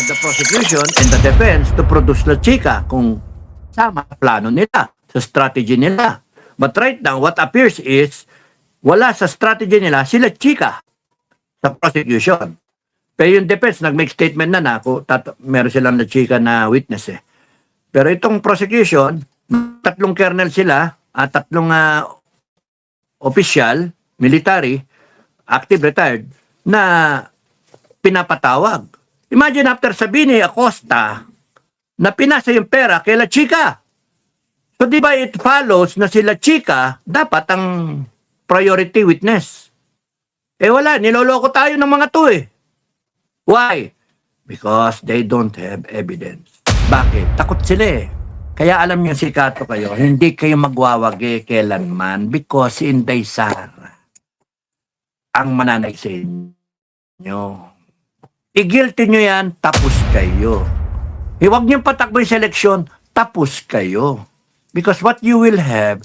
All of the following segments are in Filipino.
the prosecution and the defense to produce la chika kung sama plano nila, sa strategy nila. But right now, what appears is, wala sa strategy nila sila chika sa prosecution. Pero yung defense, nag-make statement na ako, meron silang na chika na witness eh. Pero itong prosecution, tatlong colonel sila, tatlong official, military, active, retired, na pinapatawag. Imagine after sabihin ni Acosta na pinasa yung pera kay La Chica. So di ba it follows na si La Chica dapat ang priority witness? Eh wala, niloloko tayo ng mga to eh. Why? Because they don't have evidence. Bakit? Takot sila eh. Kaya alam niyo si Kato kayo, hindi kayo magwawagi kailanman because si Inday Sara ang mananay sa inyo. I-guilty nyo yan, tapos kayo. Huwag nyo patakbo yung seleksyon, tapos kayo. Because what you will have,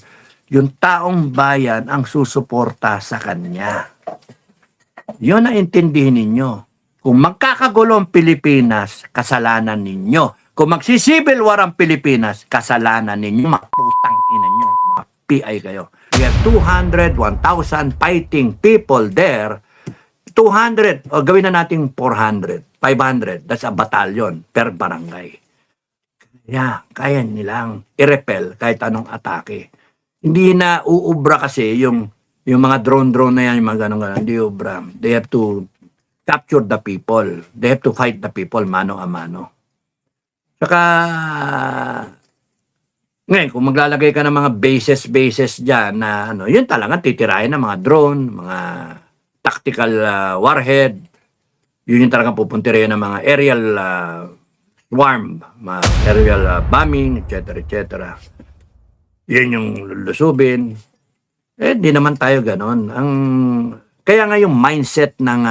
yung taong bayan ang susuporta sa kanya. Yun ang intindihin ninyo. Kung magkakagulo ang Pilipinas, kasalanan ninyo. Kung magsisibil war ang Pilipinas, kasalanan ninyo. Makputang ina nyo. Mga PI kayo. We have 200, 1,000 fighting people there. 200, o gawin na natin 400, 500. That's a battalion per barangay. Kaya nilang i-repel kahit anong atake. Hindi na uubra kasi yung mga drone na yan, yung mga ganun. Hindi ubra. They have to capture the people. They have to fight the people mano a mano. Saka, ngayon, kung maglalagay ka ng mga bases dyan na yun talaga titirahin ng mga drone, mga tactical warhead, yun yung talagang pupuntirin ng mga aerial swarm, mga aerial bombing, etc. Yun yung lulusubin. Di naman tayo ganon. Kaya nga yung mindset ng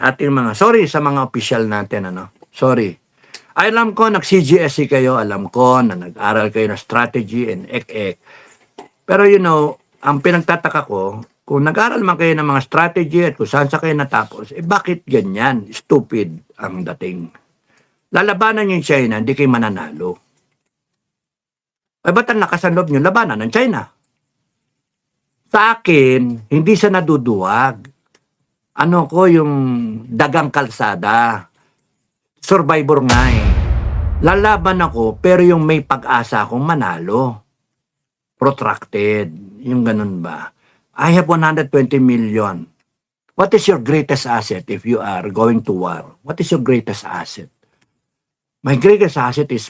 ating mga, sorry sa mga official natin, sorry. Alam ko, nag-CGSE kayo, alam ko na nag-aral kayo ng strategy and ek-ek. Pero ang pinagtataka ko, kung nag-aral man kayo ng mga strategy at kung saan sa kayo natapos, bakit ganyan? Stupid ang dating. Lalabanan yung China, hindi kayo mananalo. Ba't ang lakas ang loob nyo? Labanan ng China. Sa akin, hindi sa naduduwag. Yung dagang kalsada. Survivor nga eh. Lalaban ako, pero yung may pag-asa akong manalo. Protracted. Yung ganun ba? I have 120 million. What is your greatest asset if you are going to war? What is your greatest asset? My greatest asset is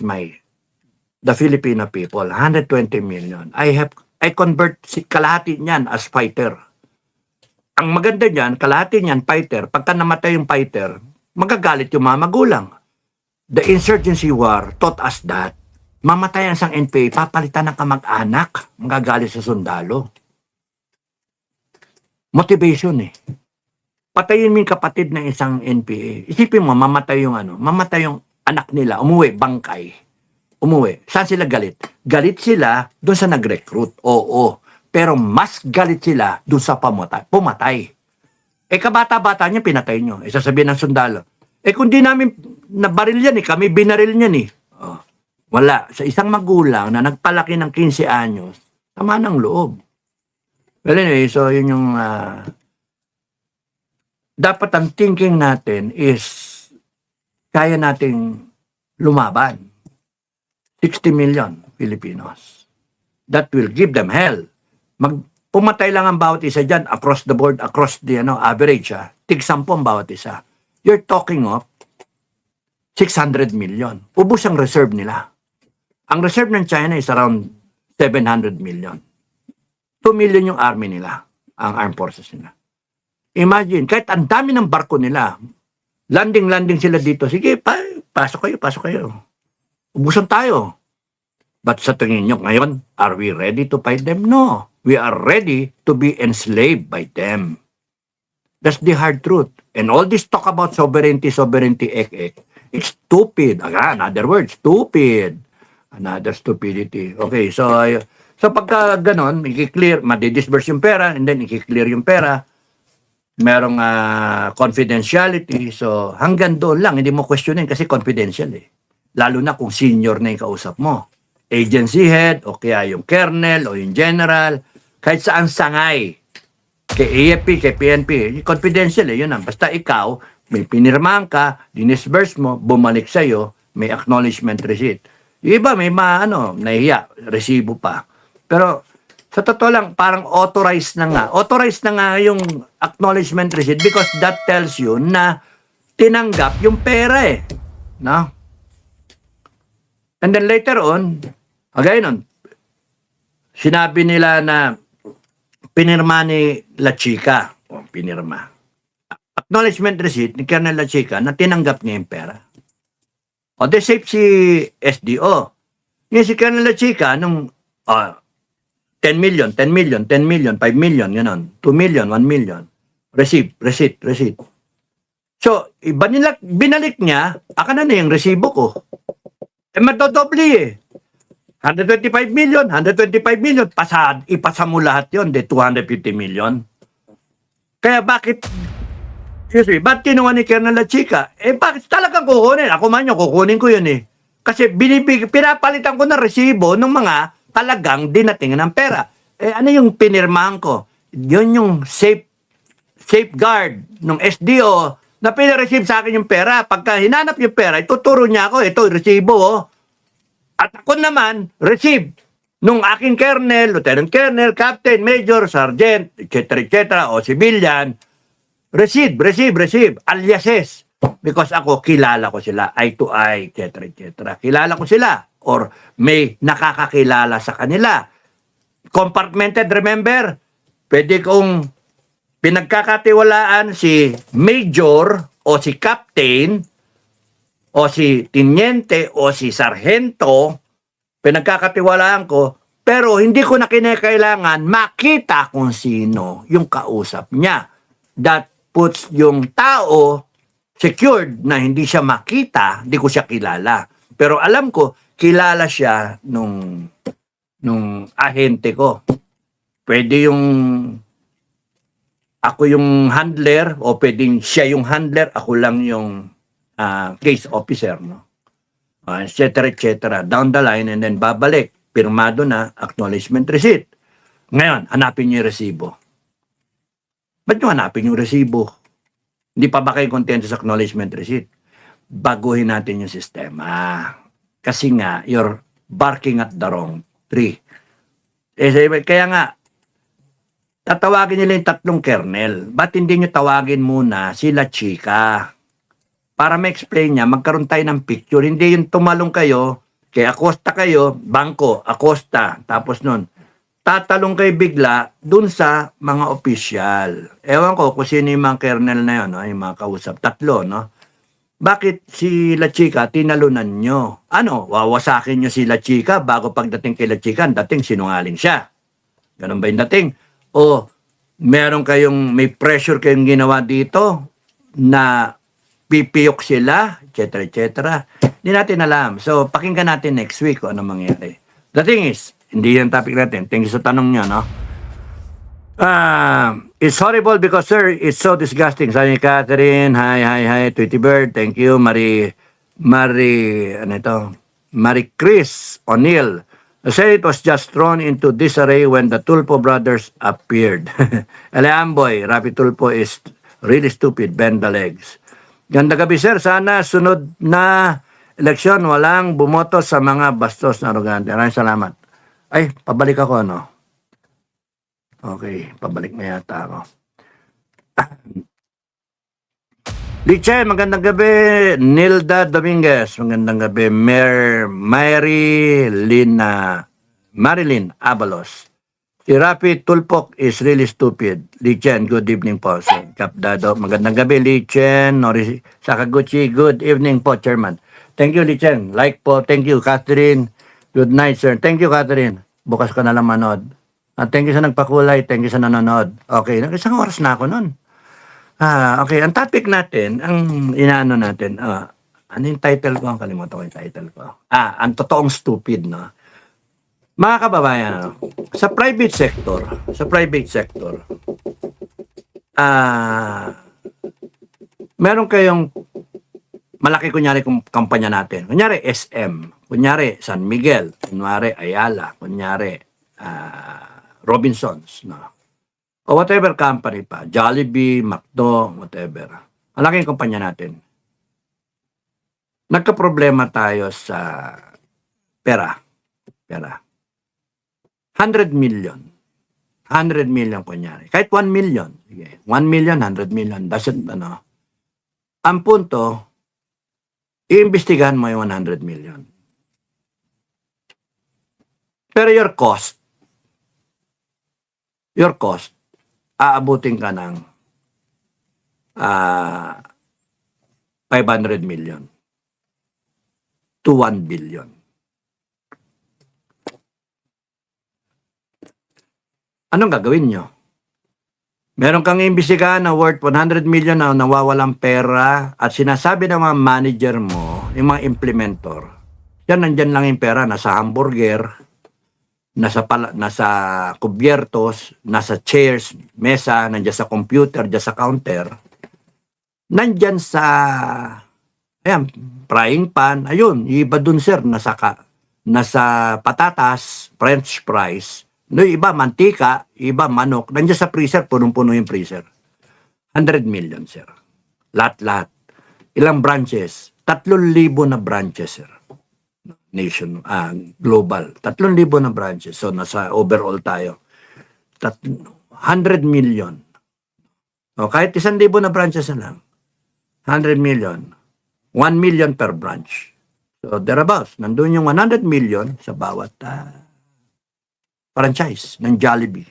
the Filipino people, 120 million. I convert kalahati niyan as fighter. Ang maganda niyan, kalahati niyan fighter. Pagka namatay yung fighter, magagalit yung mga magulang. The insurgency war taught us that mamatay ang isang NPA, papalitan ng kamag-anak, magagalit sa sundalo. Motivation eh. Patayin mo yung kapatid ng isang NPA. Isipin mo, mamatay yung anak nila, umuwi, bangkay. Umuwi. Saan sila galit? Galit sila doon sa nag-recruit. Oo. Pero mas galit sila doon sa pumatay. Kabata-bata niya, pinatay nyo. Sasabihin ng sundalo. Kung di namin nabaril yan kami binaril niyan Wala. Sa isang magulang na nagpalaki ng 15 anyos, tama ng loob. Well anyway, so yun yung dapat ang thinking natin is kaya nating lumaban. 60 million Filipinos. That will give them hell. Pumatay lang ang bawat isa dyan across the board, across the average. Tig-10 ang bawat isa. You're talking of 600 million. Ubus ang reserve nila. Ang reserve ng China is around 700 million. 2 million yung army nila, ang armed forces nila. Imagine, kahit ang dami ng barko nila, landing sila dito, sige, pasok kayo. Ubusan tayo. But sa tingin nyo ngayon, are we ready to fight them? No. We are ready to be enslaved by them. That's the hard truth. And all this talk about sovereignty, ek. It's stupid. Another word, stupid. Another stupidity. Okay, so pagka ganon, i-clear, madidisburse yung pera, and then i-clear yung pera, merong confidentiality. So, hanggang doon lang, hindi mo questionin kasi confidential eh. Lalo na kung senior na yung kausap mo. Agency head, o kaya yung kernel, o yung general, kahit saan sangay. Kay AFP, kay PNP, confidential eh, yun lang. Basta ikaw, may pinirmahan ka, dinisburse mo, bumalik sa'yo, may acknowledgement receipt. Yung iba, may nahiya, resibo pa. Pero, sa totoo lang, parang authorized na nga. Authorized na nga yung acknowledgement receipt because that tells you na tinanggap yung pera eh. No? And then later on, again, sinabi nila na pinirma ni La Chica. O, pinirma. Acknowledgement receipt ni Colonel La Chica na tinanggap niya yung pera. O, de safe si SDO. Yung si Colonel La Chica, nung 10 million, 10 million, 10 million, 5 million, gano'n. 2 million, 1 million. Receipt. So, binalik niya, aka na yung resibo ko. Matodobli eh. 125 million, ipasa mo lahat yun, de 250 million. Kaya bakit kinuha ni Colonel La Chica? Bakit talagang kukunin? Ako man yung kukunin ko yun eh. Kasi pinapalitan ko ng resibo ng mga talagang dinating ng pera. Ano yung pinirmahan ko? Yun yung safeguard ng SDO na pinareceive sa akin yung pera. Pagka hinanap yung pera, ituturo niya ako, ito, resibo. At ako naman, receive nung aking colonel, lieutenant colonel, captain, major, sergeant, etc., o civilian, receive, aliases. Because ako, kilala ko sila, eye to eye, etc. Kilala ko sila. Or may nakakakilala sa kanila. Compartmented, remember? Pwede kong pinagkakatiwalaan si major o si captain o si teniente o si sargento, pinagkakatiwalaan ko, pero hindi ko na kinakailangan makita kung sino yung kausap niya. That puts yung tao secured na hindi siya makita, hindi ko siya kilala. Pero alam ko, kilala siya nung ahente ko. Pwede yung ako yung handler o pwedeng siya yung handler, ako lang yung case officer, no? etc. Down the line and then babalik. Pirmado na, acknowledgement receipt. Ngayon, hanapin niyo yung resibo. Ba't niyo hanapin yung resibo? Hindi pa ba kayo kontento sa acknowledgement receipt? Baguhin natin yung sistema. Kasi nga, you're barking at the wrong tree. Kaya nga, tatawagin nila yung tatlong kernel. Ba't hindi nyo tawagin muna sila Chica? Para ma-explain niya, magkaroon tayo ng picture. Hindi yung tumalong kayo, kay Acosta kayo, Bangko, Acosta. Tapos nun, tatalong kayo bigla dun sa mga opisyal. Ewan ko kung sino yung mga kernel na yun, no? Yung mga kausap. Tatlo, no? Bakit si La Chica tinalunan nyo? Ano, wawasakin nyo si La Chica bago pagdating kay La Chica, dating sinungaling siya. Ganun ba yung dating? O meron may pressure kayong ginawa dito na pipiyok sila, etc. Hindi natin alam. So, pakinggan natin next week kung ano mangyari. The thing is, hindi yung topic natin. Thank you sa tanong nyo, no? It's horrible because, sir, it's so disgusting. Sabi ni Catherine, hi, Tweety Bird, thank you. Marie Chris O'Neill. Say it was just thrown into disarray when the Tulpo brothers appeared. Eleamboy, Rapi Tulpo is really stupid, bend the legs. Ganda gabi, sir. Sana sunod na eleksyon, walang bumoto sa mga bastos na arrogante. Maraming salamat. Ay, pabalik ako, no? Okay, pabalik na yata ako. Lichen, magandang gabi. Nilda Dominguez, magandang gabi. Marilyn Abalos. Si Rapi Tulpok is really stupid. Lichen, good evening po. Si Kapdado, magandang gabi. Lichen, Nori Sakaguchi, good evening po, Chairman. Thank you, Lichen. Like po, thank you, Catherine. Good night, sir. Thank you, Catherine. Bukas ka na lang manood. Thank you sa nagpakulay, thank you sa nanonood. Okay, isang oras na ako nun. Okay, ang topic natin, ang inaano natin, ano yung title ko? Ang kalimutan ko yung title ko. Ang totoong stupid, no? Mga kababayan, sa private sector, meron kayong malaki kunyari kung kampanya natin. Kunyari SM, kunyari San Miguel, kunyari Ayala, kunyari Robinsons, no? O whatever company pa, Jollibee, McDo, whatever. Malaking kumpanya natin. Nagka-problema tayo sa pera. 100 million. 100 million kunyari. Kahit 1 million. Sige. 1 million, 100 million. Doesn't, Ang punto, iimbestigahan mo yung 100 million. Pero your cost, aabutin ka ng 500 million to 1 billion. Anong gagawin nyo? Meron kang imbestigahan na worth 100 million na nawawalang pera at sinasabi ng mga manager mo, yung mga implementor, yan nandyan lang yung pera, nasa hamburger, nasa kubyertos, nasa chairs, mesa, nandyan sa computer, dyan sa counter, nandyan sa frying pan, ayun, iba dun sir, nasa patatas, french fries, no, iba mantika, iba manok, nandiyan sa freezer, punong-puno yung freezer. 100 million, sir. Lahat-lahat. Ilang branches? 3,000 na branches, sir. Global. 3,000 na branches. So, nasa overall tayo. 100 million. O, kahit 1,000 na branches na lang. 100 million. 1 million per branch. So, thereabouts. Nandun yung 100 million sa bawat franchise ng Jollibee.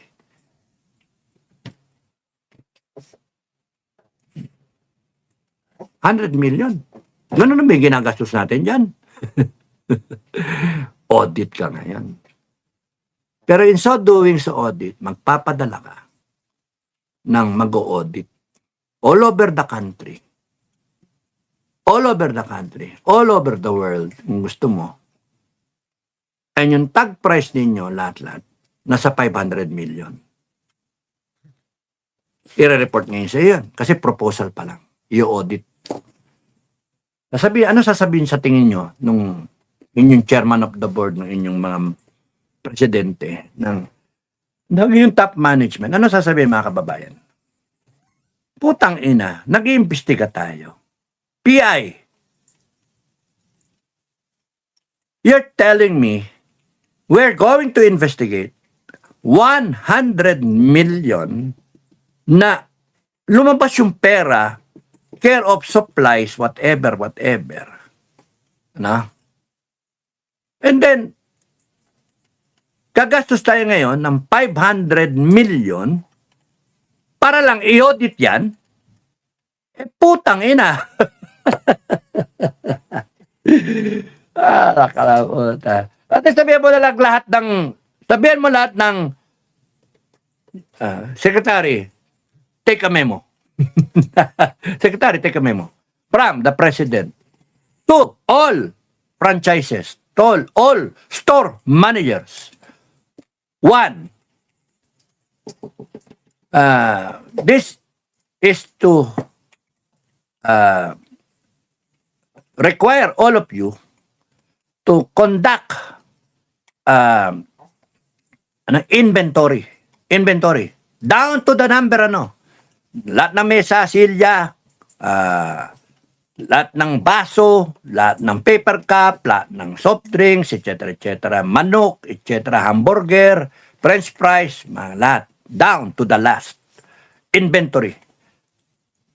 $100 million. Ganun na may ginagastos natin dyan. Audit ka ngayon. Pero in so doing sa audit, magpapadala ka ng mag-audit all over the country. All over the country. All over the world, kung gusto mo. And yung tag price ninyo, lahat-lahat, nasa 500 million. I-report ngayon sa iyo. Kasi proposal pa lang. I-audit. Ano sasabihin sa tingin nyo nung inyong chairman of the board, ng inyong mga presidente, ng yung top management? Ano sasabihin mga kababayan? Putang ina, nag-iimbestiga tayo. PI, you're telling me we're going to investigate 100 million na lumabas yung pera, care of supplies, whatever. No? And then, gagastos tayo ngayon ng 500 million para lang i-audit yan. Putang ina. Nakalamutan. At sabihin mo lahat ng Secretary, take a memo. Secretary, take a memo. From the President to all franchises, to all store managers. 1, this is to require all of you to conduct inventory down to the number lahat ng mesa, silya, lahat ng baso, lahat ng paper cup, lahat ng soft drinks, etc., manok, etc., hamburger, french fries, mga lahat, down to the last inventory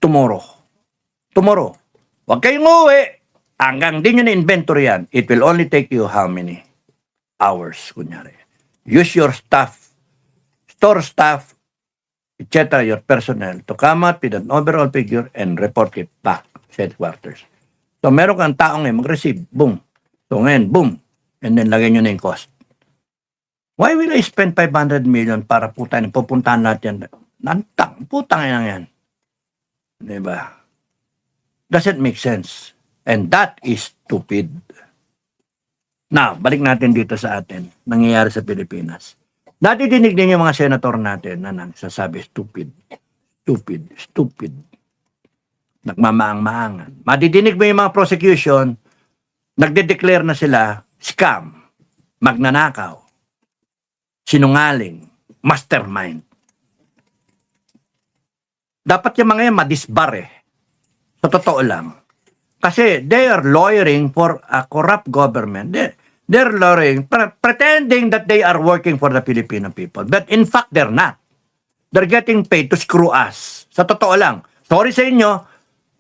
tomorrow. Huwag kayong uwi hanggang di nyo na inventory yan. It will only take you how many hours, kunyari. Use your staff, store staff, etc., your personnel to come up with an overall figure and report it back sa headquarters. So, meron kang taong mag-receive, boom. So, ngayon, boom. And then, lagyan nyo na yung cost. Why will I spend 500 million para pupuntahan natin yan? Putang yan. Diba? Doesn't make sense. And that is stupid. Now, balik natin dito sa atin. Nangyayari sa Pilipinas. Dati dinig din yung mga senator natin na nagsasabi stupid. Stupid, stupid. Nagmamaang-maangan. Madidinig mo yung mga prosecution, nagde-declare na sila, scam, magnanakaw, sinungaling, mastermind. Dapat yung mga yan madisbar eh. Sa totoo lang. Kasi they are lawyering for a corrupt government. They're lawyering, pretending that they are working for the Filipino people. But in fact, they're not. They're getting paid to screw us. Sa totoo lang. Sorry sa inyo,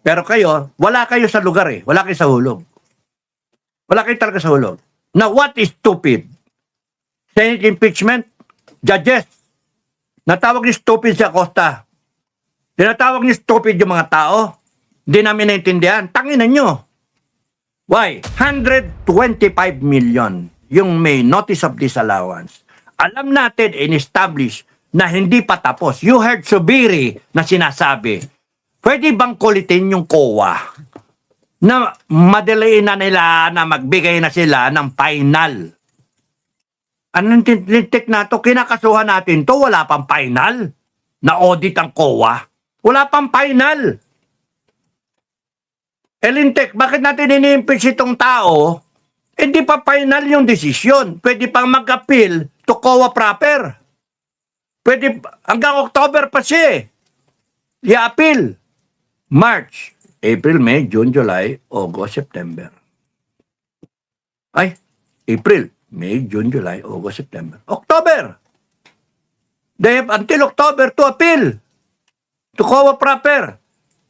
pero kayo, wala kayo sa lugar eh. Wala kayo sa hulog. Wala kayo talaga sa hulog. Now, what is stupid? Senate impeachment? Judges. Natawag ni stupid si Acosta. Tinatawag ni stupid yung mga tao. Hindi namin naintindihan. Tanginan nyo. Why? 125 million yung may notice of disallowance. Alam natin, in-establish na hindi pa tapos. You heard Subiri na sinasabi, pwede bang kulitin yung COA na madaliin na nila na magbigay na sila ng final? Anong tinitake na to? Kinakasuhan natin to, wala pang final na audit ang COA. Wala pang final. Elintek, bakit natin ini-impeach itong tao? Hindi pa final yung desisyon. Pwede pang mag-appeal to COA proper. Pwede, hanggang October pa siya eh. I-appeal. March, April, May, June, July, August, September. Ay, April, May, June, July, August, September. October! They have until October to appeal to COA proper.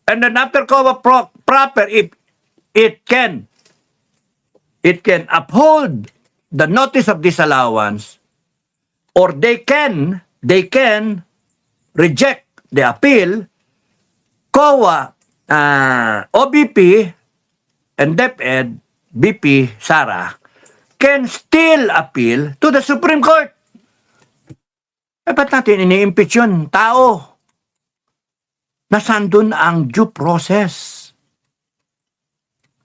And then after COA proper, if it can uphold the notice of disallowance, or they can reject the appeal, COA, OBP, and DepEd, BP, Sara, can still appeal to the Supreme Court. Eh, ba't natin ini-impeach yun? Tao. Nasaan dun ang due process?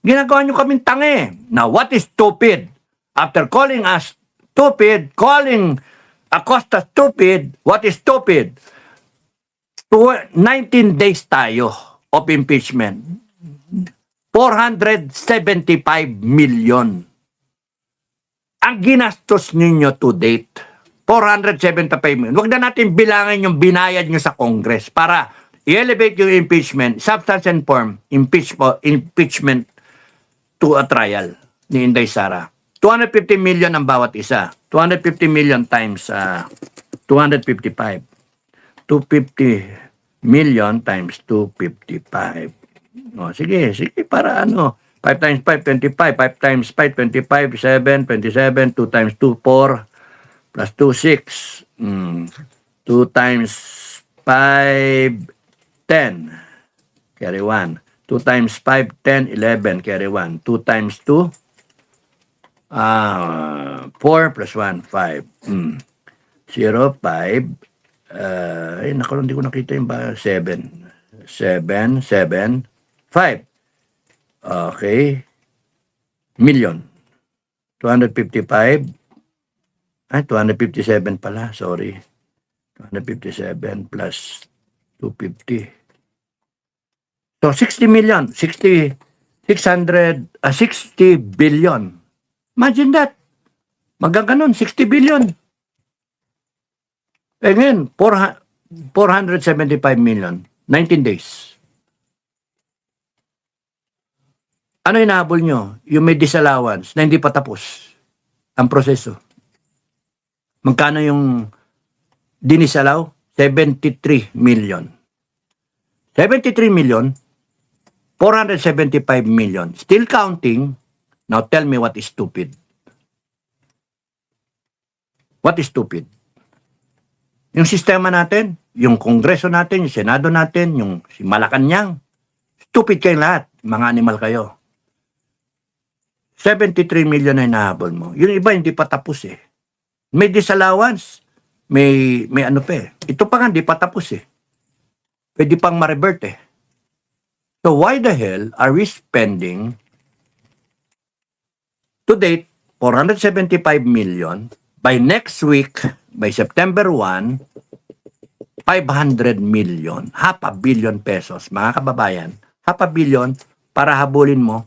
Ginagawa nyo kaming tangi. Now, what is stupid? After calling us stupid, calling Acosta stupid, what is stupid? 19 days tayo of impeachment. 475 million. Ang ginastos ninyo to date, 475 million. Huwag na natin bilangan yung binayad nyo sa Congress para i-elevate yung impeachment, substance and form, impeachment to a trial ni Inday Sara. 250 million ang bawat isa. 250 million times 255. 250 million times 255. O, sige, para ano. 5 times 5, 25. 5 times 5, 25. 7, 27. 2 times 2, 4. Plus 2, 6. 2 times 5, 10. Carry 1. 2 times 5, 10, 11. Carry 1. 2 times 2, 4 plus 1, 5. 0, 5. Naku, hindi ko nakita yung 7. 7, 7, 5. Okay. Million. 255. 257 pala. Sorry. 257 plus 250. So, 60 million. 60 billion. Imagine that. Magkaganon, 60 billion. Eh ngayon, 475 million. 19 days. Ano inahabol nyo? Yung may disallowance na hindi pa tapos ang proseso. Magkano yung dinisalaw? 73 million. 73 million, 475 million. Still counting. Now tell me what is stupid. What is stupid? Yung sistema natin, yung Kongreso natin, yung Senado natin, yung si Malacanang, stupid kayong lahat. Mga animal kayo. 73 million na hinahabol mo. Yung iba hindi pa tapos eh. May disallowance. May ano pa eh. Ito pa nga hindi pa tapos eh. Pwede pang ma-revert eh. So why the hell are we spending to date 475 million by next week, by September 1, 500 million, half a billion pesos, mga kababayan, half a billion para habulin mo,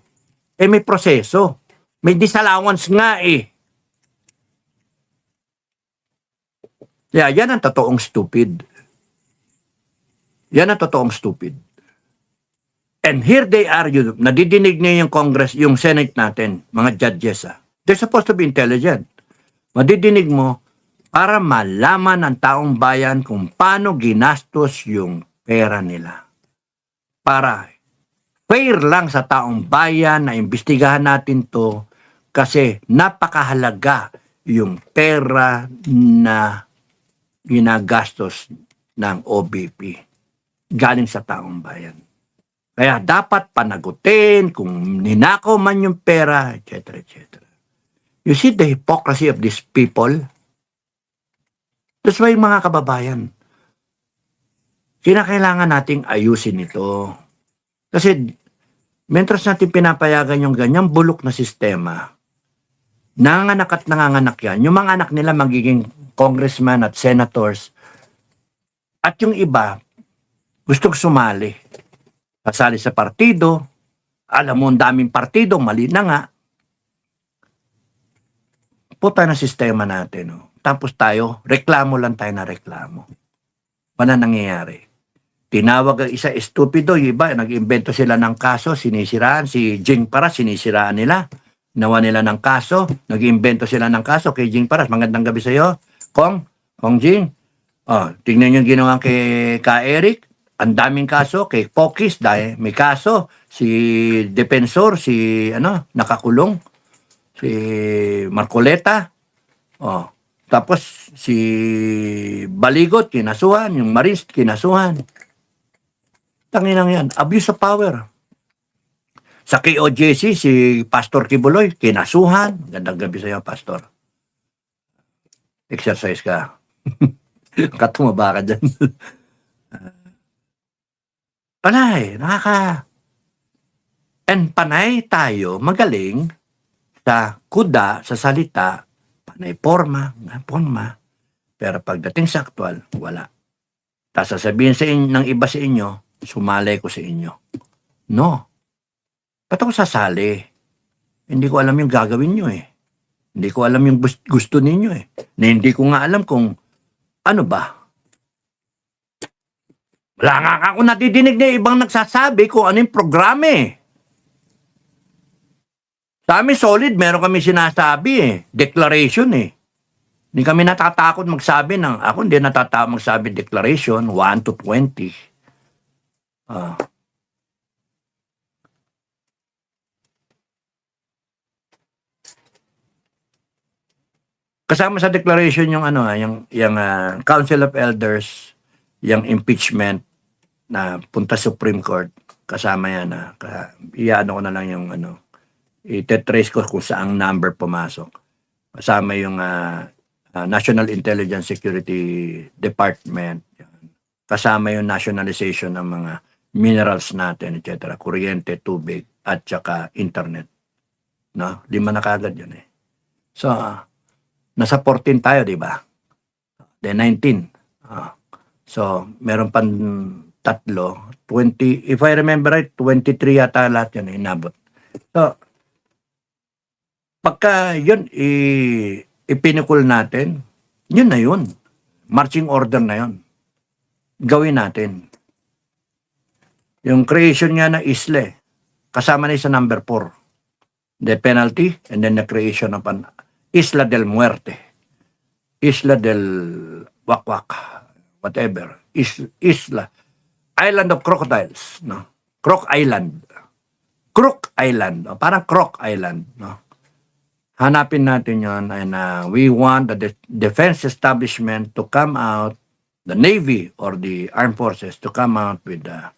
may proseso. May disallowance nga eh. Yeah, yan ang totoong stupid. Yan ang totoong stupid. And here they are, nadidinig niyo yung Congress, yung Senate natin, mga judges. They're supposed to be intelligent. Madidinig mo para malaman ng taong bayan kung paano ginastos yung pera nila. Para fair lang sa taong bayan na imbestigahan natin to kasi napakahalaga yung pera na ginagastos ng OBP galing sa taong bayan. Kaya dapat panagutin kung ninakaw man yung pera, etc. etc. You see the hypocrisy of these people? That's why mga kababayan, kinakailangan nating ayusin ito. Kasi mentras natin pinapayagan yung ganyang bulok na sistema, nanganganak at nanganganak yan. Yung mga anak nila magiging congressman at senators. At yung iba, gustong sumali. Pasali sa partido. Alam mo, ang daming partido, mali na nga. Puta na sistema natin. No? Tapos tayo, reklamo lang tayo na reklamo. Wala nangyayari. Tinawag ang isa estupido, yung iba, nag-imbento sila ng kaso, sinisiraan. Si Jing Paras, sinisiraan nila. Nawa nila ng kaso, nag-imbento sila ng kaso kay Jing Paras. Magandang gabi sa iyo, Kong Jing. Oh, tingnan niyo yung ginawa kay Ka Eric. Ang daming kaso kay Pokis, dahil may kaso si Defensor, si nakakulong, si Marcoleta. Oh, tapos si Baligot kinasuhan, yung Marist kinasuhan. Tanginang yan, abuse of power. Sa KOJC, si Pastor Kibuloy, kinasuhan. Gandang gabi sa iyo, Pastor. Exercise ka. Katumaba ka dyan. Panay, and panay tayo magaling sa kuda, sa salita, panay forma. Pero pagdating sa aktual, wala. Tapos sasabihin ng iba sa inyo, sumalay ko sa inyo. No. Ba't ako sasali? Hindi ko alam yung gagawin nyo eh. Hindi ko alam yung gusto ninyo eh. Na hindi ko nga alam kung ano ba. Wala nga ako nadidinig na ibang nagsasabi kung ano yung programa eh. Sa amin solid, meron kami sinasabi eh. Declaration eh. Hindi kami natatakot magsabi ng, ako hindi natatakot magsabi declaration, 1 to 20. Kasama sa declaration yung Council of Elders, yung impeachment na punta Supreme Court, kasama yan iano ko na lang yung itetrace ko kung saang number pumasok. Kasama yung National Intelligence Security Department, kasama yung nationalization ng mga minerals natin, etc. Kuryente, tubig, at saka internet. No? 5 na kagad yun eh. So, nasa 14 tayo, di ba? Then 19. So, meron pang 3, 20, if I remember right, 23 yata lahat yun, inabot. So, pagka yun, ipinikul natin, yun na yun. Marching order na yun. Gawin natin. Yung creation nga na isla, kasama na sa number 4. The penalty, and then the creation of an Isla del Muerte, Isla del Wakwak, whatever, Isla, Island of Crocodiles, no? Croc Island, parang Croc Island, no? Hanapin natin yon, and we want the defense establishment to come out, the Navy or the Armed Forces to come out with a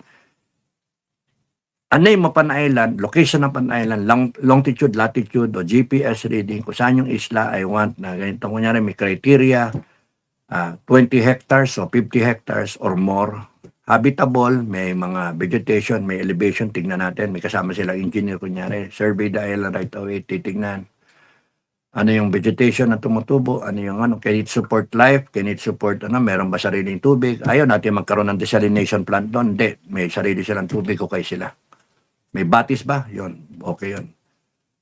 name of an island, location of an island, longitude, latitude, o GPS reading, kung saan yung isla I want na ganito. Kunyari may criteria, 20 hectares o 50 hectares or more, habitable, may mga vegetation, may elevation, tignan natin, may kasama silang engineer, kunyari, survey the island right away, titignan. Ano yung vegetation na tumutubo, ano yung ano, can it support life, can it support ano, meron ba sariling tubig? Ayaw natin magkaroon ng desalination plant doon. Hindi, may sarili silang tubig, okay sila. May batis ba? Yun, okay yun.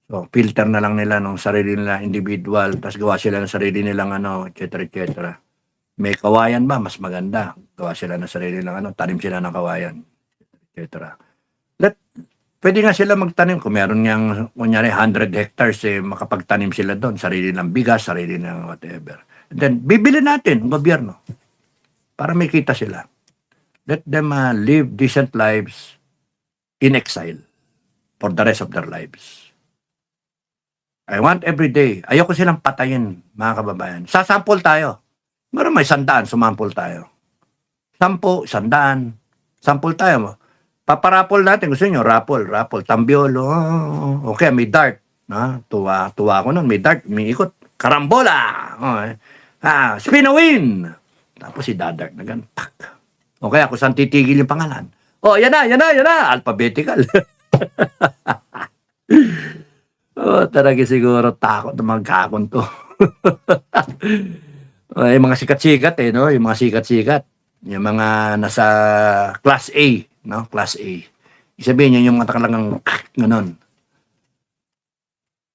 So, filter na lang nila ng sarili nila individual, tapos gawa sila ng sarili nilang ano, etc. May kawayan ba? Mas maganda. Gawa sila ng sarili nilang ano, tanim sila ng kawayan, etc. Pwede nga sila magtanim. Kung meron niyang, kunyari, 100 hectares, makapagtanim sila doon. Sarili ng bigas, sarili ng whatever. And then, bibili natin, ang gobyerno, para may kita sila. Let them live decent lives in exile for the rest of their lives. I want every day. Ayoko silang patayin, mga kababayan. Sasampol tayo. Meron may 100, sumampol tayo. 10, 100. Sampol tayo. Paparapol natin. Gusto nyo, rapol, tambiolo. Okay, may dart. Tuwa ko nun. May dart, may ikot. Karambola! Spin a win! Tapos si dadart na ganun. Okay, ako saan titigil yung pangalan? Yan na. Alphabetical. Talaga siguro takot na magkakon to. Yung mga sikat-sikat no? Yung mga sikat-sikat. Yung mga nasa class A, no? Class A. Isabihin niyo yung mga talagang ganun.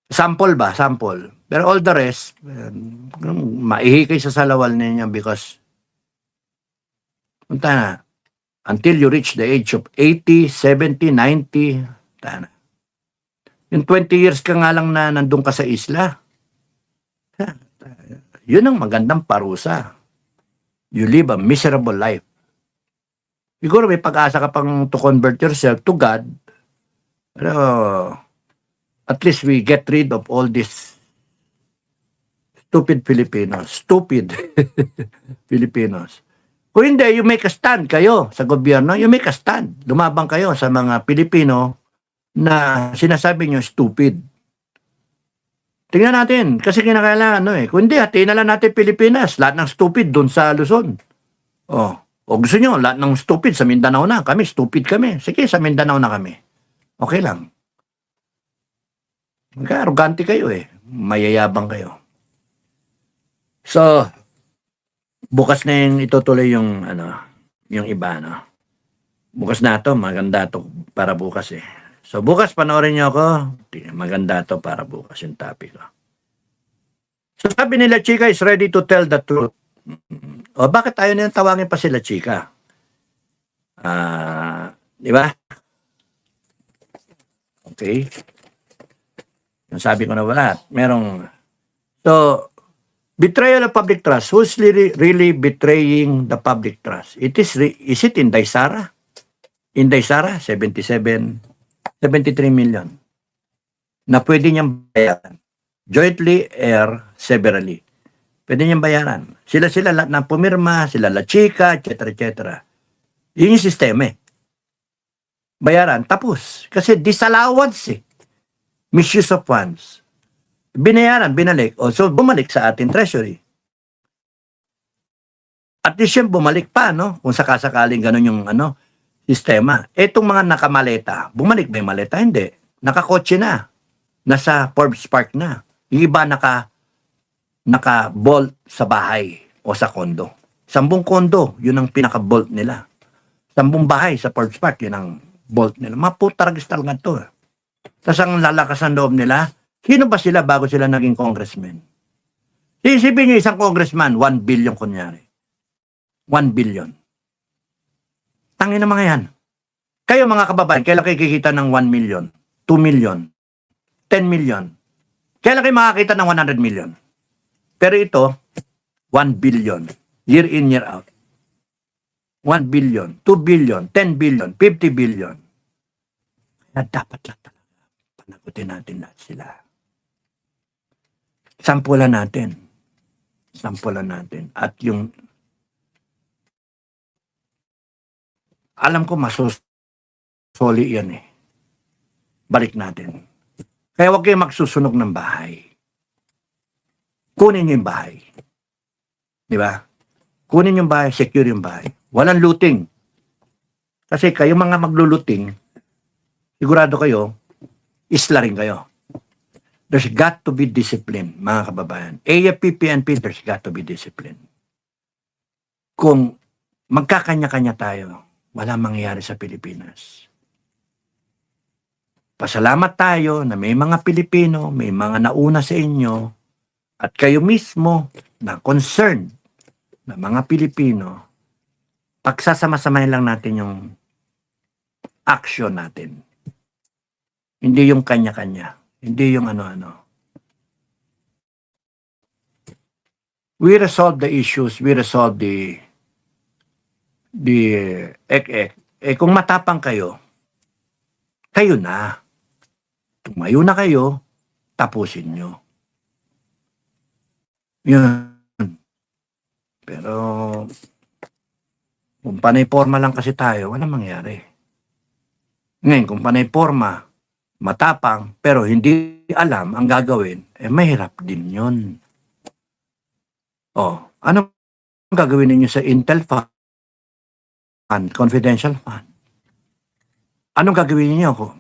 Sample ba? Sample. Pero all the rest, maihikay sa salawal ninyo because punta na. Until you reach the age of 80, 70, 90, punta na. Yung 20 years ka nga lang na nandun ka sa isla. Yun ang magandang parusa. You live a miserable life. Siguro may pag-asa ka pang to convert yourself to God. Pero at least we get rid of all this stupid Filipinos. Stupid Filipinos. Kung hindi, you make a stand kayo sa gobyerno. You make a stand. Lumabang kayo sa mga Pilipino na sinasabi nyo stupid. Tingnan natin, kasi kinakailangan, Kung hindi, hatiin na lang natin Pilipinas. Lahat ng stupid doon sa Luzon. O gusto nyo, lahat ng stupid sa Mindanao na. Kami, stupid kami. Sige, sa Mindanao na kami. Okay lang. Arrogante kayo Mayayabang kayo. So, bukas na yung itutuloy yung, yung iba, Bukas na to, maganda to para bukas So, bukas panoorin niyo ako. Maganda to para bukas yung topic ko. So, sabi nila, Chika is ready to tell the truth. Bakit ayaw nilang tawagin pa sila Chika? Di ba? Okay. Yung sabi ko na wala. So, betrayal of public trust. Who's really betraying the public trust? Is it Inday Sara? Inday Sara, 73 million na pwede niyang bayaran. Jointly or severally. Pwede niyang bayaran. Sila lahat na pumirma, sila La Chica, etc. Yun yung sistema Bayaran, tapos. Kasi disallowance misuse of funds. Binayaran, binalik. So, bumalik sa ating treasury. At least yung bumalik pa, Kung sakasakaling ganun yung, sistema. Etong mga nakamaleta, bumalik ba yung maleta? Hindi. Nakakotse na. Nasa Forbes Park na. Yung iba naka-bolt sa bahay o sa kondo. 10 kondo, yun ang pinaka-bolt nila. 10 bahay sa Forbes Park, yun ang bolt nila. Maputaragis talaga to. Tapos ang lalakas ng loob nila, sino ba sila bago sila naging congressman? Isipin nyo isang congressman, 1 billion kunyari. 1 billion. Tangin na mga yan. Kayo mga kababayan, kailan kayo kikita ng 1 million, 2 million, 10 million? Kailan kayo makakita ng 100 million? Pero ito, 1 billion. Year in, year out. 1 billion, 2 billion, 10 billion, 50 billion. Kaya dapat lang talaga panagutin natin lahat sila. Sampulan natin. At yung alam ko masusoli yan Balik natin. Kaya huwag kayong magsusunog ng bahay. Kunin niyo yung bahay. Di ba? Kunin yung bahay, secure yung bahay. Walang looting. Kasi kayo mga magluluting, sigurado kayo, isla rin kayo. there's got to be discipline, mga kababayan. AFP, PNP, there's got to be discipline. Kung magkakanya-kanya tayo, wala mangyayari sa Pilipinas. Pasalamat tayo na may mga Pilipino, may mga nauna sa inyo, at kayo mismo na concerned na mga Pilipino, pagsasama-samahin lang natin yung action natin. Hindi yung kanya-kanya. Hindi yung ano-ano. We resolve the issues, we resolve the ek-ek. Eh kung matapang kayo, kayo na. Tumayo na kayo, tapusin nyo. Yun. Pero, kung panay-forma lang kasi tayo, walang mangyari. Ngayon, kung panay-forma, matapang, pero hindi alam ang gagawin, eh mahirap din yun. Oh, ano gagawin ninyo sa Intel Fund, confidential fund? Anong gagawin niyo kung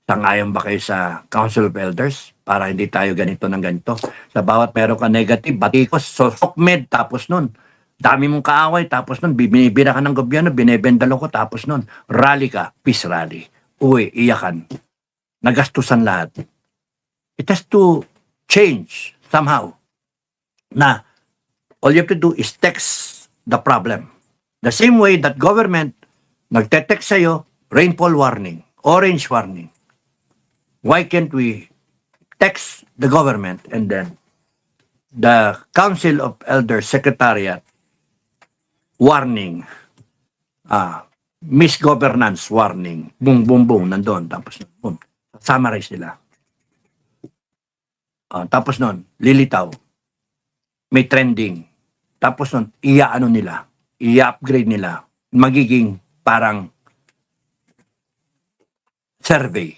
sangayon ba kayo sa Council of Elders para hindi tayo ganito ng ganito? Sa bawat meron ka negative, batikos, sokmed, tapos nun, dami mong kaaway, tapos nun, binibira ka ng gobyerno, binibendalo ko, tapos nun, rally ka, peace rally. Uwi, iyakan. Nagastusan lahat. It has to change somehow. Na, all you have to do is text the problem. The same way that government nagte-text sa'yo, rainfall warning, orange warning. Why can't we text the government and then the Council of Elders Secretariat warning, misgovernance warning, boom, boom, boom, nandun, tapos boom, summarize nila. Tapos nun, lilitaw, may trending, tapos nun, iya-ano nila, i-upgrade nila, magiging parang survey.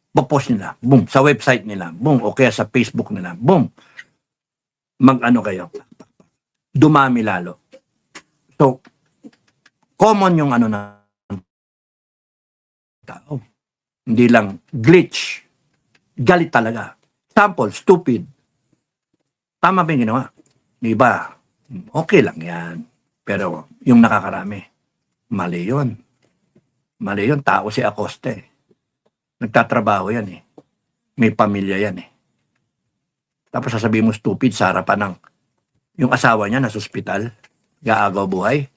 Popost nila, boom, sa website nila, boom, o kaya sa Facebook nila, boom. Mag-ano kayo, dumami lalo. So, common yung ano na tao. Hindi lang glitch. Galit talaga. Sample, stupid. Tama ba yung ginawa? Diba? Okay lang yan. Pero yung nakakarami, mali yun. Mali yun. Tao si Acosta eh. Nagtatrabaho yan eh. May pamilya yan eh. Tapos sasabihin mo stupid sa harapan ng yung asawa niya nasa ospital, gaagaw buhay.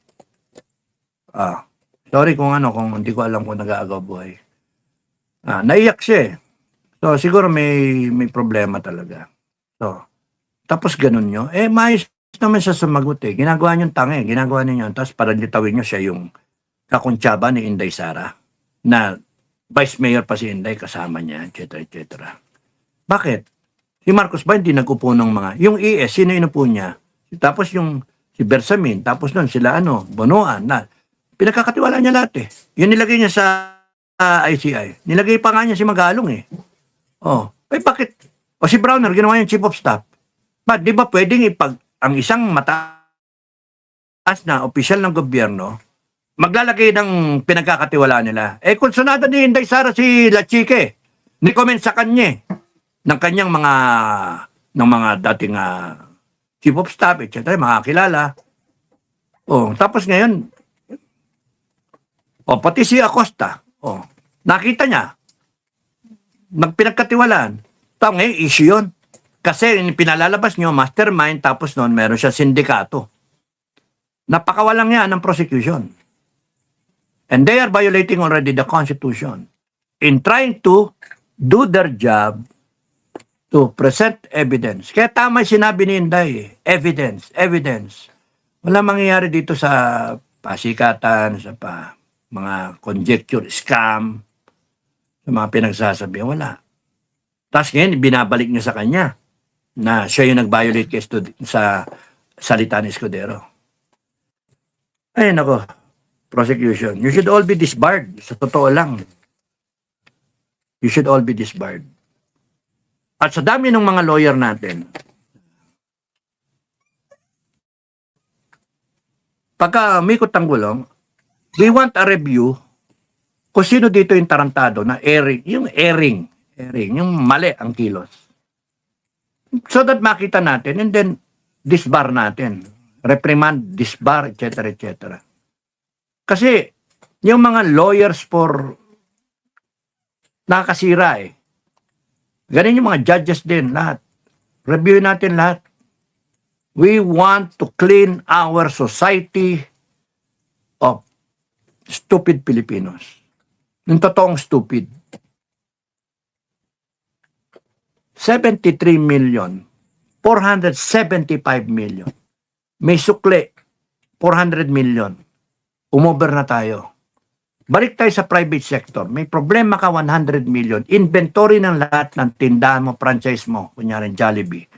Sorry kung hindi ko alam kung nag-aagaw buhay. Naiyak siya eh. So siguro may problema talaga. So, tapos ganun nyo. Eh, maayos naman siya sumagot eh. Ginagawa nyo tanga eh. Ginagawa ninyo. Tapos para litawin nyo siya yung kakuntsaba ni Inday Sara na Vice Mayor pa si Inday, kasama niya, etc. etc. Bakit? Si Marcos ba hindi nag-upo ng mga... Yung ES, sino inupo niya? Tapos yung si Bersamin, tapos nun sila Bonoan, na pinagkakatiwala niya lahat eh. Yun nilagay niya sa ICI. Nilagay pa nga niya si Magalong eh. Bakit? O si Browner, ginawa niya Chief of Staff. Di ba pwedeng ang isang mataas na opisyal ng gobyerno maglalagay ng pinagkakatiwala nila. Eh, kung sunada ni Inday Sara si La Chique, ni-comment sa kanya ng kanyang mga dating Chief of Staff, etc., mga kilala. Tapos ngayon, pati si Acosta, nakita niya, nagpinagkatiwalaan. Ngayon, issue yun. Kasi pinalalabas nyo, mastermind, tapos noon meron siya sindikato. Napakawalang yan ng prosecution. And they are violating already the Constitution in trying to do their job to present evidence. Kaya tama sinabi ni Inday, evidence. Wala mangyayari dito sa pasikatan, sa mga conjecture, scam, sa mga pinagsasabi. Wala. Tapos ngayon, binabalik niyo sa kanya na siya yung nag-violate sa salita ni Escudero. Ay, nako. Prosecution. You should all be disbarred. Sa totoo lang. You should all be disbarred. At sa dami ng mga lawyer natin, pagka umikot ang gulong, we want a review kung sino dito yung tarantado na airing, yung mali ang kilos. So that makita natin and then disbar natin. Reprimand, disbar, etc. etc. Kasi yung mga lawyers for nakakasira eh. Ganun yung mga judges din, lahat. Review natin lahat. We want to clean our society of stupid Filipinos. Yung totoong stupid. 73 million. 475 million. May sukli. 400 million. Umover na tayo. Balik tayo sa private sector. May problema ka 100 million. Inventory ng lahat ng tindahan mo, franchise mo, kunyari Jollibee.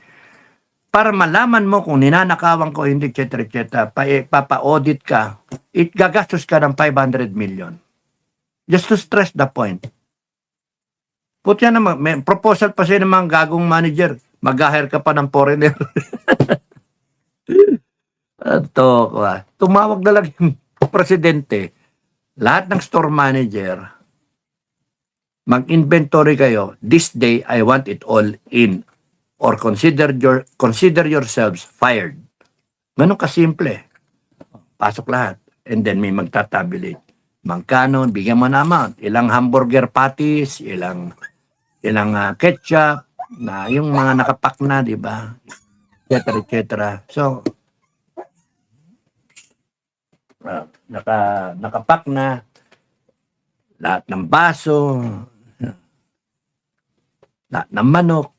Para malaman mo kung ninanakawan ko, hindi, etc. etc. Papa-audit ka, gagastos ka ng 500 million. Just to stress the point. Puti yan naman, may proposal pa siya ng mga gagong manager. Mag-hire ka pa ng foreigner. Tumawag na lang yung presidente. Lahat ng store manager, mag-inventory kayo. This day, I want it all in. Or consider yourselves fired. Ganun kasimple. Pasok lahat. And then may magtatabulate. Magkano, bigyan mo na amount. Ilang hamburger patties, ilang ketchup, na yung mga nakapak na, di ba? Et cetera. So, nakapak na lahat ng baso, lahat ng manok.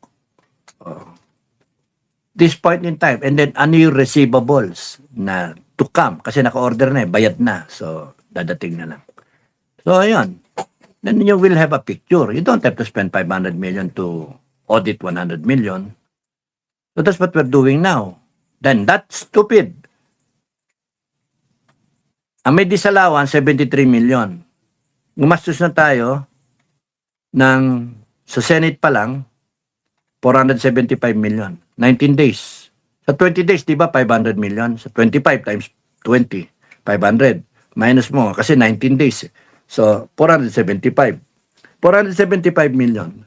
This point in time, and then ano yung receivables na to come kasi naka-order na bayad na, so dadating na lang. So ayun, then you will have a picture. You don't have to spend 500 million to audit 100 million. So that's what we're doing now. Then that's stupid. Ang may disalawan, 73 million. Gumastos na tayo sa Senate pa lang, 475 million. 19 days. Sa 20 days, di ba, 500 million? Sa 25 times 20, 500. Minus mo, kasi 19 days. So, 475. 475 million.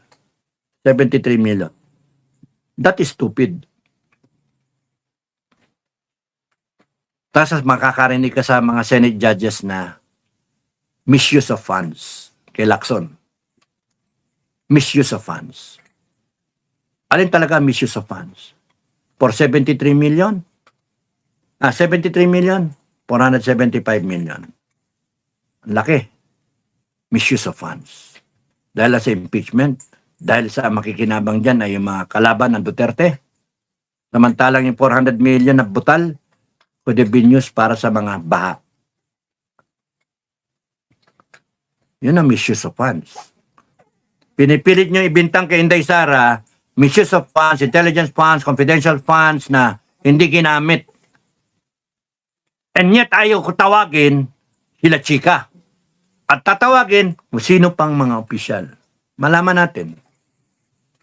73 million. That is stupid. Tapos makakarinig ka sa mga Senate judges na misuse of funds. Kay Lacson. Misuse of funds. Alin talaga misuse of funds? For 73 million? 73 million? 475 million. Ang laki. Misuse of funds. Dahil sa impeachment, dahil sa makikinabang dyan ay yung mga kalaban ng Duterte. Samantalang yung 400 million na butal, could have been used para sa mga baha. Yun ang misuse of funds. Pinipilit nyo ibintang kay Inday Sara, misuse of funds, intelligence funds, confidential funds na hindi ginamit. And yet ayaw ko tawagin sila chika. At tatawagin kung sino pang mga opisyal. Malaman natin.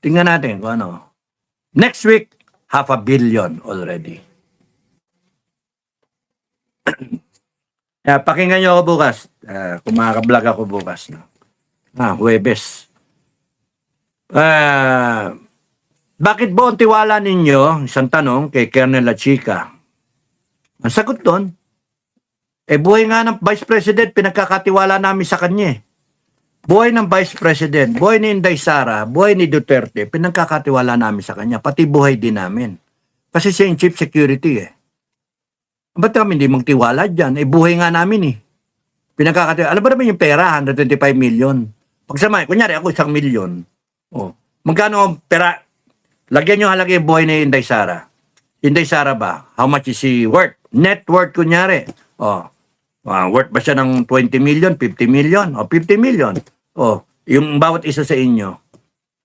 Tingnan natin kung ano. Next week, 500 million already. Pakinggan nyo ako bukas. Kung makaka-vlog ako bukas. No? Huwebes. Bakit ba ang tiwala ninyo, isang tanong kay Colonel La Chica? Ang sagot doon, buhay nga ng Vice President, pinagkakatiwala namin sa kanya. Buhay ng Vice President, buhay ni Inday Sara, buhay ni Duterte, pinagkakatiwala namin sa kanya. Pati buhay din namin. Kasi siya yung Chief Security Ba't kami hindi magtiwala dyan? Buhay nga namin Pinagkakatiwala. Alam ba naman yung pera? 125 million. Pagsamay, kunyari ako 1 million. Magkano ang pera? Lagyan nyo halaga yung buhay ni Inday Sara. Inday Sara ba? How much is she worth? Net worth, kunyari. Worth ba siya ng 20 million, 50 million? 50 million. Yung bawat isa sa inyo.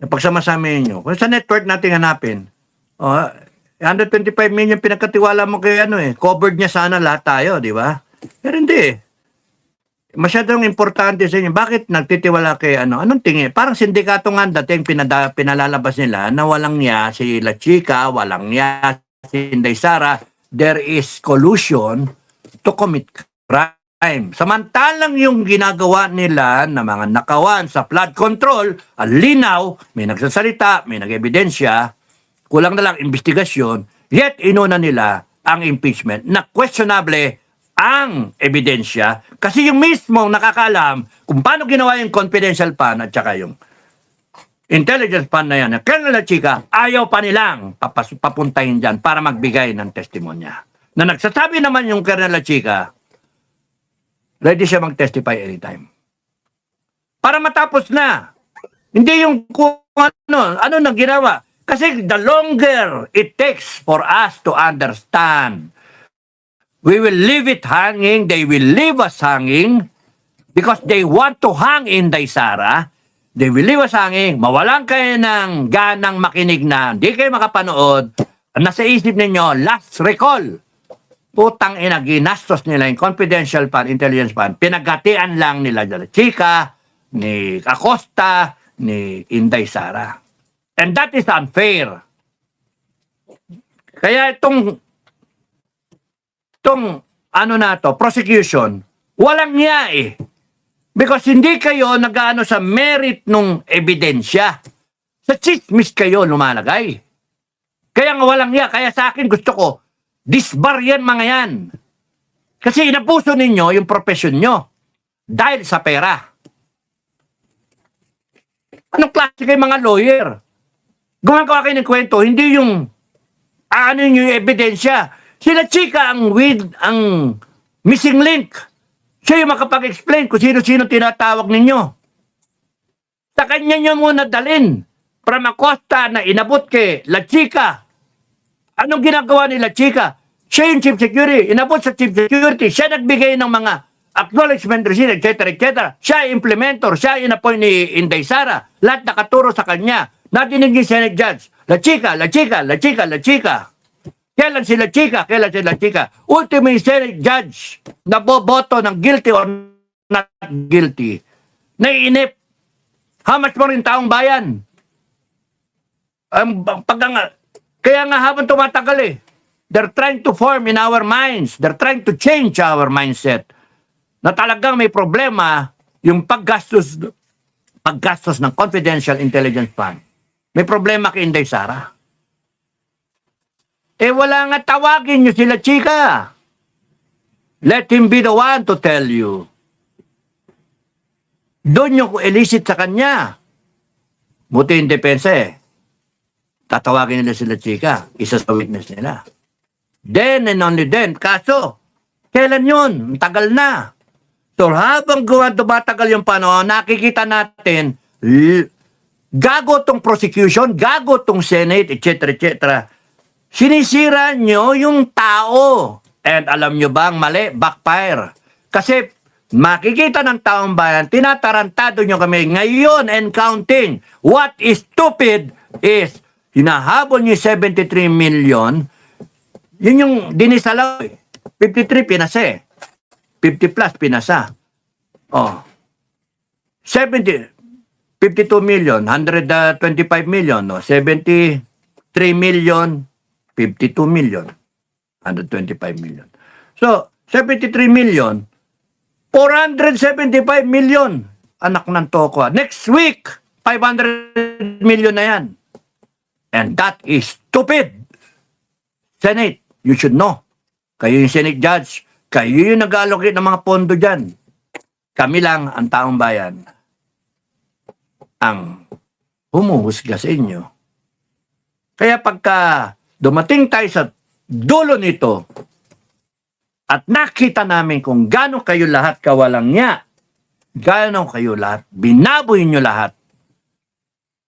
Pagsama-sama nyo. Kung sa net worth natin hanapin, 125 million pinagkatiwala mo kay covered niya sana lahat tayo, di ba? Pero hindi. Masyadong importante sa inyo. Bakit nagtitiwala kay Anong tingin? Parang sindikato nga dating pinalalabas nila na walang niya si La Chica, walang niya si Inday Sara. There is collusion to commit crime. Samantalang yung ginagawa nila na mga nakawan sa flood control, ang linaw, may nagsasalita, may nag-ebidensya, kulang na lang investigasyon, yet inuna nila ang impeachment na questionable ang ebidensya kasi yung mismo nakakaalam kung paano ginawa yung confidential fund at saka yung intelligence fund na yan. Colonel La Chica, ayaw pa nilang papuntahin dyan para magbigay ng testimonya. Na nagsasabi naman yung Colonel La Chica, ready siya mag-testify anytime. Para matapos na. Hindi yung kung ano nang ginawa. Kasi the longer it takes for us to understand, we will leave it hanging, they will leave us hanging, because they want to hang Inday Sara, they will leave us hanging, mawalan kayo ng ganang makinig na, hindi kayo makapanood, nasa isip ninyo, last recall, putang ina, ginastos nila yung confidential fund, intelligence fund, pinagatian lang nila Chika, ni Acosta, ni Inday Sara. And that is unfair. Kaya itong ano na to, prosecution, walang niya eh. Because hindi kayo nag-ano sa merit nung ebidensya. Sa chismis kayo lumalagay. Kaya nga walang niya. Kaya sa akin gusto ko, disbar yan mga yan. Kasi inabuso ninyo yung profesyon nyo. Dahil sa pera. Anong klase kayo mga lawyer? Gumagawa kayo ng kwento, hindi yung ano yung ebidensya. Sila Chika ang missing link. Siya yung makapag-explain kung sino-sino tinatawag ninyo. Sa kanya nyo muna dalin. From Acosta na inabot kay La Chica. Anong ginagawa ni La Chica? Siya yung chief security. Inabot sa chief security. Siya nagbigay ng mga acknowledgement receipt, etc. Siya implementor. Siya in-appoint ni Inday Sara. Lahat nakaturo sa kanya. Natinig ni Senate Judge. La Chica, La Chica, La Chica, La Chica. Kailan sila Chika? Kailan sila Chika? Ultimate Senate Judge na boboto ng guilty or not guilty. Naiinip. How much more yung taong bayan? Kaya nga habang tumatagal eh, they're trying to form in our minds, they're trying to change our mindset na talagang may problema yung paggastos ng confidential intelligence fund. May problema kay Inday Sara. Eh wala nga, tawagin nyo sila Chika. Let him be the one to tell you. Doon nyo elicit sa kanya. Buti yung depensa eh. Tatawagin nila sila Chika. Isa sa witness nila. Then and only then. Kaso, kailan yun? Tagal na. So habang tumatagal yung panahon, nakikita natin, gago tong prosecution, gago tong Senate, etc. Sinisira nyo yung tao. And alam nyo bang mali? Backfire. Kasi makikita ng taong bayan, tinatarantado nyo kami ngayon and counting. What is stupid is, hinahabol nyo 73 million, yun yung dinisalaw eh. 53 pinasa eh. 50 plus pinasa. Oh. 52 million, 125 million, no? 73 million, 52 million, 125 million. So, 73 million, 475 million. Anak ng toko. Next week, 500 million na yan. And that is stupid. Senate, you should know. Kayo yung Senate Judge. Kayo yung nag-allocate ng mga pondo dyan. Kami lang, ang taong bayan, ang humuhusga sa inyo. Kaya pagka dumating tayo sa dulo nito at nakita namin kung gaano kayo lahat kawalang niya, gaano kayo lahat, binaboy nyo lahat,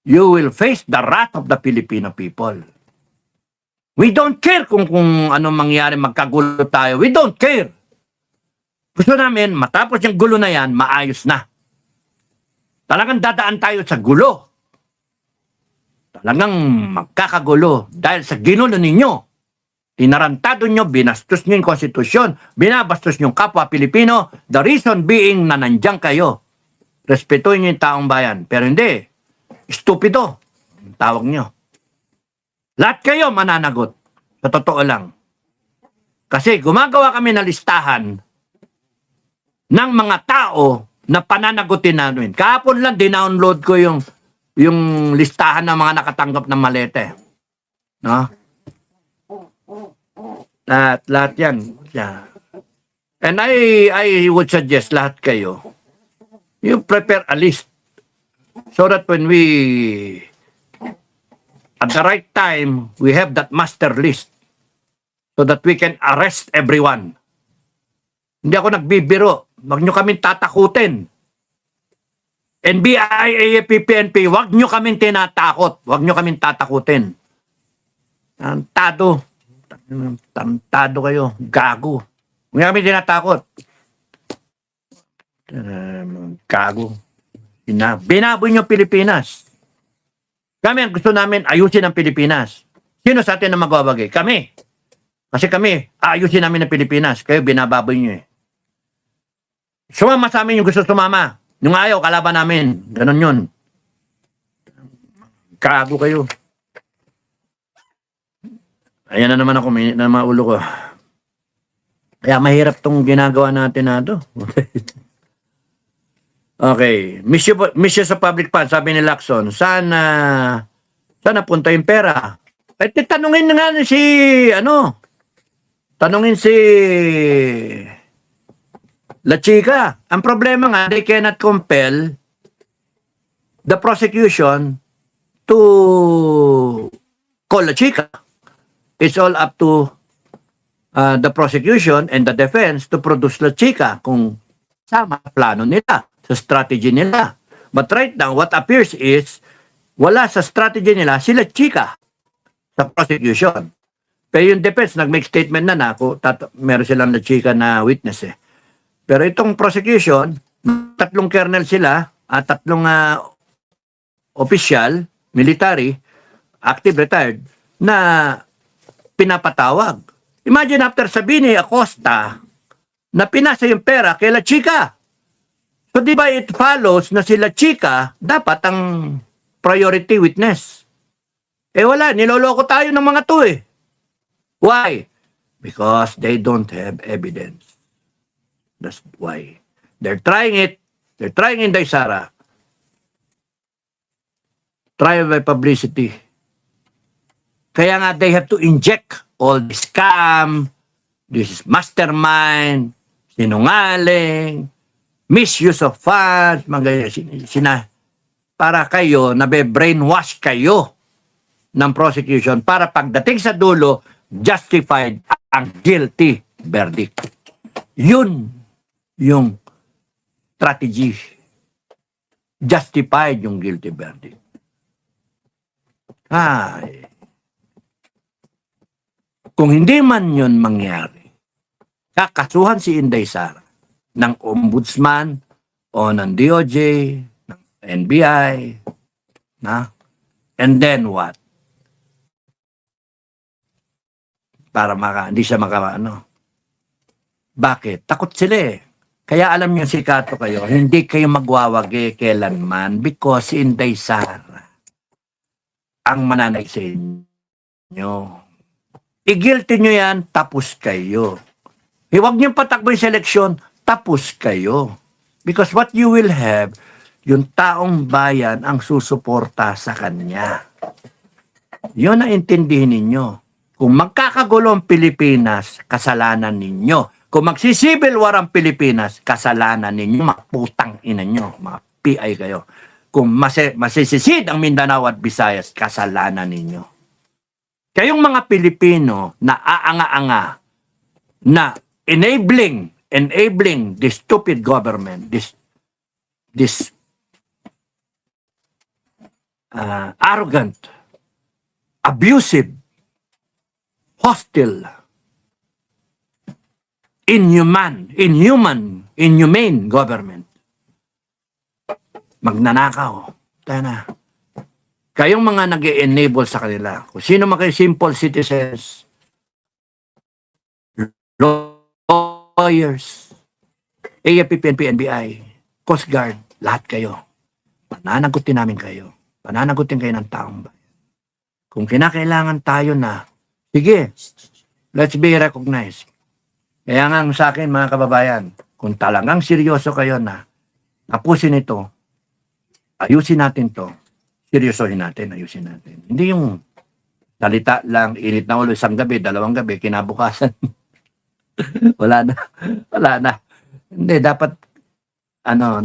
you will face the wrath of the Filipino people. We don't care kung anong mangyari, magkagulo tayo. We don't care. Gusto namin, matapos yung gulo na yan, maayos na. Talagang dadaan tayo sa gulo. Talagang magkakagulo dahil sa ginulo ninyo. Tinarantado nyo, binastos nyo yung konstitusyon, binabastos nyo yung kapwa Pilipino, the reason being na nandiyan kayo. Respetuhin nyo yung taong bayan. Pero hindi, stupido, tawag nyo. Lahat kayo mananagot. Sa totoo lang. Kasi gumagawa kami na listahan ng mga tao na pananagutin namin. Kahapon lang, dinownload ko yung listahan ng mga nakatanggap ng malete. No? Lahat yan. Yeah. And I would suggest lahat kayo, you prepare a list so that when we, at the right time, we have that master list so that we can arrest everyone. Hindi ako nagbibiro. Huwag nyo kaming tatakutin. NBI, AFP, PNP, huwag nyo kaming tinatakot. Huwag nyo kaming tatakutin. Tantado kayo. Gago. Huwag nyo kaming tinatakot. Gago. Binaboy nyo Pilipinas. Kami ang gusto namin ayusin ang Pilipinas. Sino sa atin na magbabagay? Kami. Kasi kami, ayusin namin ang Pilipinas. Kayo binababoy nyo eh. Sumama sa amin yung gusto sumama. Yung ayaw, kalaban namin. Ganon yun. Kago kayo. Ayan na naman ako, may na maulo ko. Kaya mahirap tong ginagawa natin na ito. Okay. Mission sa public fund, sabi ni Lacson, saan napunta yung pera? Eh, tanungin nga si, tanungin si La Chica. Ang problema nga, they cannot compel the prosecution to call La Chica. It's all up to the prosecution and the defense to produce La Chica kung sama plano nila, sa strategy nila. But right now, what appears is, wala sa strategy nila si La Chica sa prosecution. Pero yung defense, nag-make statement na meron silang La Chica na witness eh. Pero itong prosecution, 3 colonel sila, 3 official, military, active, retired, na pinapatawag. Imagine after sabihin ni Acosta na pinasa yung pera kay La Chica. So di ba it follows na si La Chica dapat ang priority witness? Eh wala, niloloko tayo ng mga to eh. Why? Because they don't have evidence. That's why. They're trying it. They're trying Inday Sara. Trial by publicity. Kaya nga they have to inject all this scam, this mastermind, sinungaling, misuse of funds, para kayo, nabe-brainwash kayo ng prosecution para pagdating sa dulo, justified ang guilty verdict. Yun yung strategy. Justified yung guilty verdict. Kung hindi man yun mangyari, kakasuhan si Inday Sara ng ombudsman o ng DOJ, ng NBI, and then what? Para hindi siya Bakit? Takot sila eh. Kaya alam niyo si Kato kayo, hindi kayo magwawagi kailanman because si Inday Sara ang mananay sa inyo. I-guilty nyo yan, tapos kayo. Huwag nyo patakbo yung seleksyon, tapos kayo. Because what you will have, yung taong bayan ang susuporta sa kanya. Yun ang intindihin ninyo. Kung magkakagulo ang Pilipinas, kasalanan ninyo. Kung magsisibil war ang Pilipinas, kasalanan ninyo, mga putang ina nyo, mga PI kayo. Kung masisisid ang Mindanao at Visayas, kasalanan ninyo. Kayong mga Pilipino na aanga-anga, na enabling this stupid government, this arrogant, abusive, hostile, inhumane government. Magnanakaw. Tayo na. Kayong mga nag-enable sa kanila, kung sino mga simple citizens, lawyers, AFP, PNP, NBI, Coast Guard, lahat kayo. Pananagutin namin kayo. Pananagutin kayo ng taong bayan. Kung kinakailangan tayo na, sige, let's be recognized. Kaya nga sa akin, mga kababayan, kung talagang seryoso kayo na tapusin ito, ayusin natin to, seryosohin natin, ayusin natin. Hindi yung salita lang, init na ulo, isang gabi, dalawang gabi, kinabukasan, wala na, wala na. Hindi, dapat,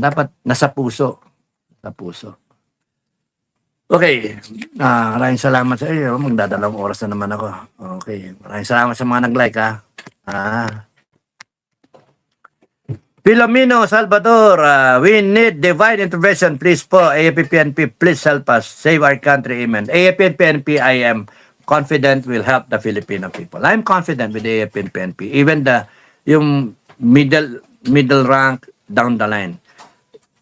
dapat nasa puso. Sa puso. Okay, maraming salamat sa iyo. Magdadalawang oras na naman ako. Okay, maraming salamat sa mga nag-like, ha. Filomeno Salvador, we need divine intervention, please po. AFP-PNP, please help us. Save our country, amen. AFP-PNP, I am confident will help the Filipino people. I'm confident with AFP-PNP. Even yung middle rank down the line.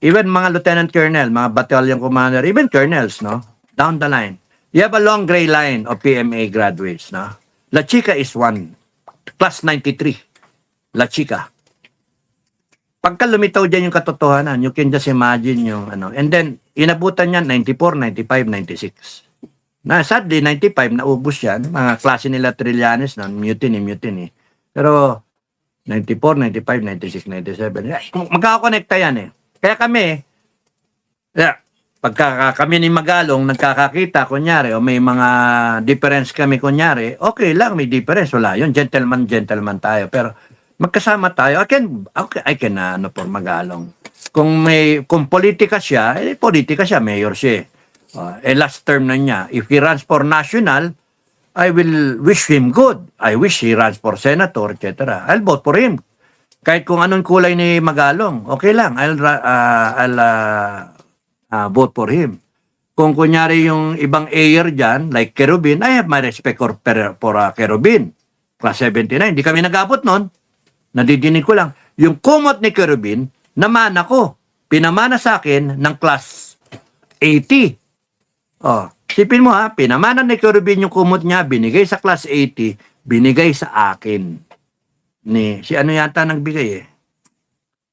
Even mga lieutenant colonel, mga battalion commander, even colonels, no? Down the line. You have a long gray line of PMA graduates, no? La Chica is one. Class 93. La Chica. Pagka lumitaw dyan yung katotohanan, you can just imagine yung ano. And then, inabutan yan 94, 95, 96. Na sadly, 95, naubos yan. Mga klase nila Trillanes, no? Mutiny. Pero, 94, 95, 96, 97. Magkakakonekta yan eh. Kaya kami, pagka kami ni Magalong nagkakakita, kunyari, o may mga difference kami, kunyari, okay lang, may difference, wala yun. Gentleman tayo. Pero, magkasama tayo, I can for Magalong. Kung politika siya, politika siya, mayor siya. Last term na niya. If he runs for national, I will wish him good. I wish he runs for senator, etc. I'll vote for him. Kahit kung anong kulay ni Magalong, okay lang. I'll vote for him. Kung kunyari yung ibang air dyan, like Kerubin, I have my respect for Kerubin. Class 79, hindi kami nag-abot nun. Nadidinig ko lang. Yung kumot ni Kerubin, namana ko. Pinamana sa akin ng class 80. Sipin mo ha, pinamana ni Kerubin yung kumot niya, binigay sa class 80, binigay sa akin. Si ano yata nagbigay eh.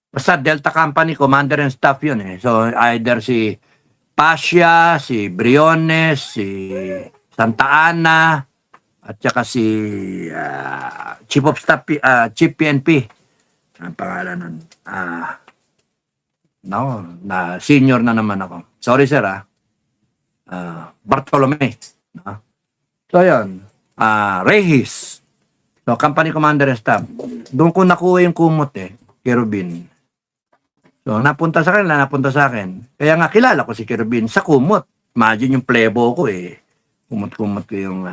Basta Delta Company, Commander and Staff yun eh. So either si Pasha, si Briones, si Santa Ana, at saka si Chief of Staff, Chief PNP. Ang pangalan nun. Na senior na naman ako. Sorry sir Bartolome. No? So yun. Rehis. So company commander and staff. Doon ko nakuha yung kumot Kerubin. So napunta sa akin. Kaya nga kilala ko si Kerubin sa kumot. Imagine yung plebo ko Kumot-kumot ko yung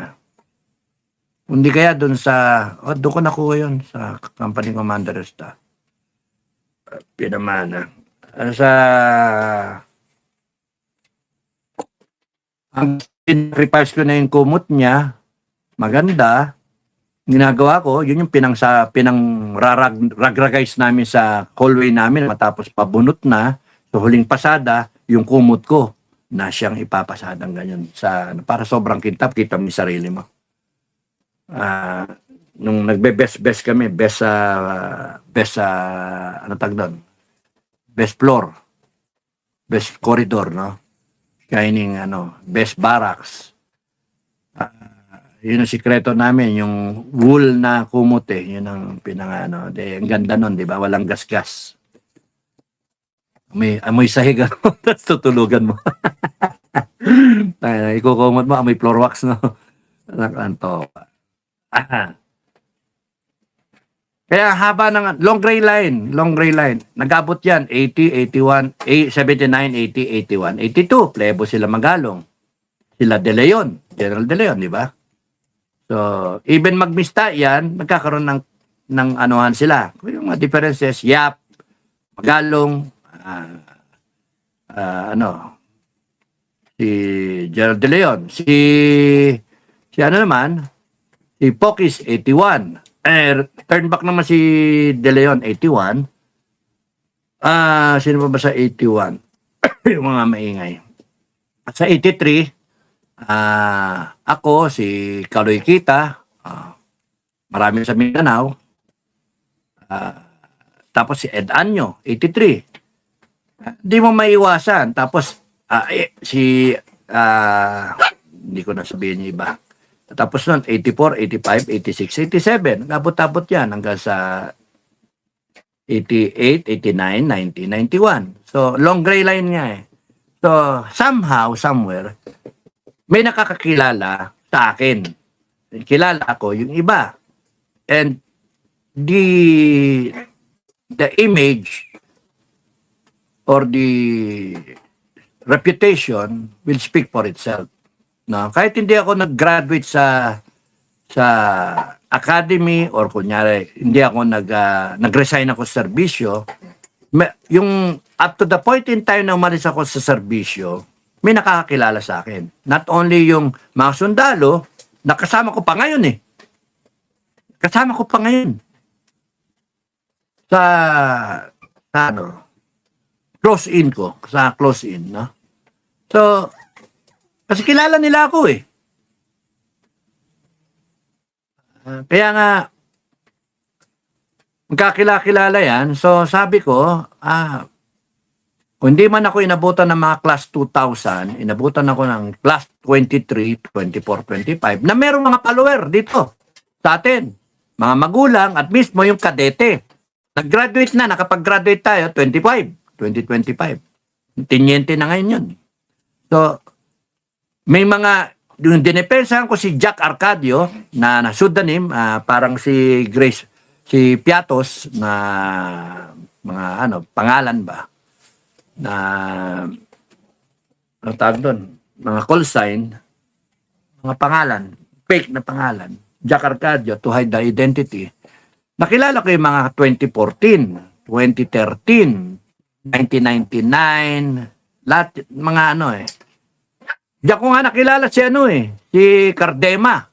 hindi kaya doon doon ko nakuha yun sa company commander staff. Pinamana. Ang sacrifice ko na yung kumot niya, maganda, ginagawa ko, yun yung pinang-ragragais namin sa hallway namin, matapos pabunot na, so huling pasada, yung kumot ko, na siyang ipapasadang ganyan, para sobrang kita mo ni sarili mo. Nung nagbe-best kami, best floor, best corridor, no? Shining, best barracks. Yun ang sikreto namin, yung wool na kumot yun ang ang ganda nun, di ba? Walang gas-gas. Amoy sahig, tapos tutulugan mo. Ikukumot mo, amoy floor wax, no? Nakanto. Kaya haba ng long gray line. Nag-abot yan, 80, 81, 79, 80, 81, 82. Plebo sila Magalong. Sila De Leon, General De Leon, di ba? So, even magmista yan, magkakaroon ng anuhan sila. Yung mga differences, Yap, Magalong, si General De Leon, si ano naman, si Pokis, 81. Turn back naman si De Leon, 81. Sino pa ba sa 81? Yung mga maingay. At sa 83, ako, si Kaloy Kita, marami sa Mindanao, tapos si Ed Anyo, 83. Hindi mo maiwasan. Tapos, hindi ko na sabihin yung iba. Tapos nun, 84, 85, 86, 87. Nabot-abot yan hanggang sa 88, 89, 90, 91. So, long gray line nga So, somehow, somewhere, may nakakakilala sa akin. Kilala ako yung iba. And the image or the reputation will speak for itself. No? Kahit hindi ako nag-graduate sa academy or kunyari hindi ako nag-resign ako sa serbisyo, yung up to the point in time na umalis ako sa serbisyo, may nakakakilala sa akin. Not only yung mga sundalo, nakasama ko pa ngayon eh. Kasama ko pa ngayon. Sa close-in ko. Sa close-in, no? So, kasi kilala nila ako eh. Kaya nga, magkakilala yan. So, sabi ko, kung hindi man ako inabutan ng mga class 2000, inabutan ako ng class 23, 24, 25, na merong mga follower dito sa atin. Mga magulang at mismo yung kadete. Nag-graduate na, nakapag-graduate tayo, 2025. Tinyente na ngayon yun. So, may mga, yung dinepensahan ko si Jack Arcadio, na pseudonym, parang si Grace, si Piatos, na mga pangalan ba? Na, ano tawag doon? Mga call sign, mga pangalan, fake na pangalan. Jack Arcadio, to hide the identity. Nakilala ko yung mga 2014, 2013, 1999, lahat, mga Diyan ko nga nakilala si si Cardema.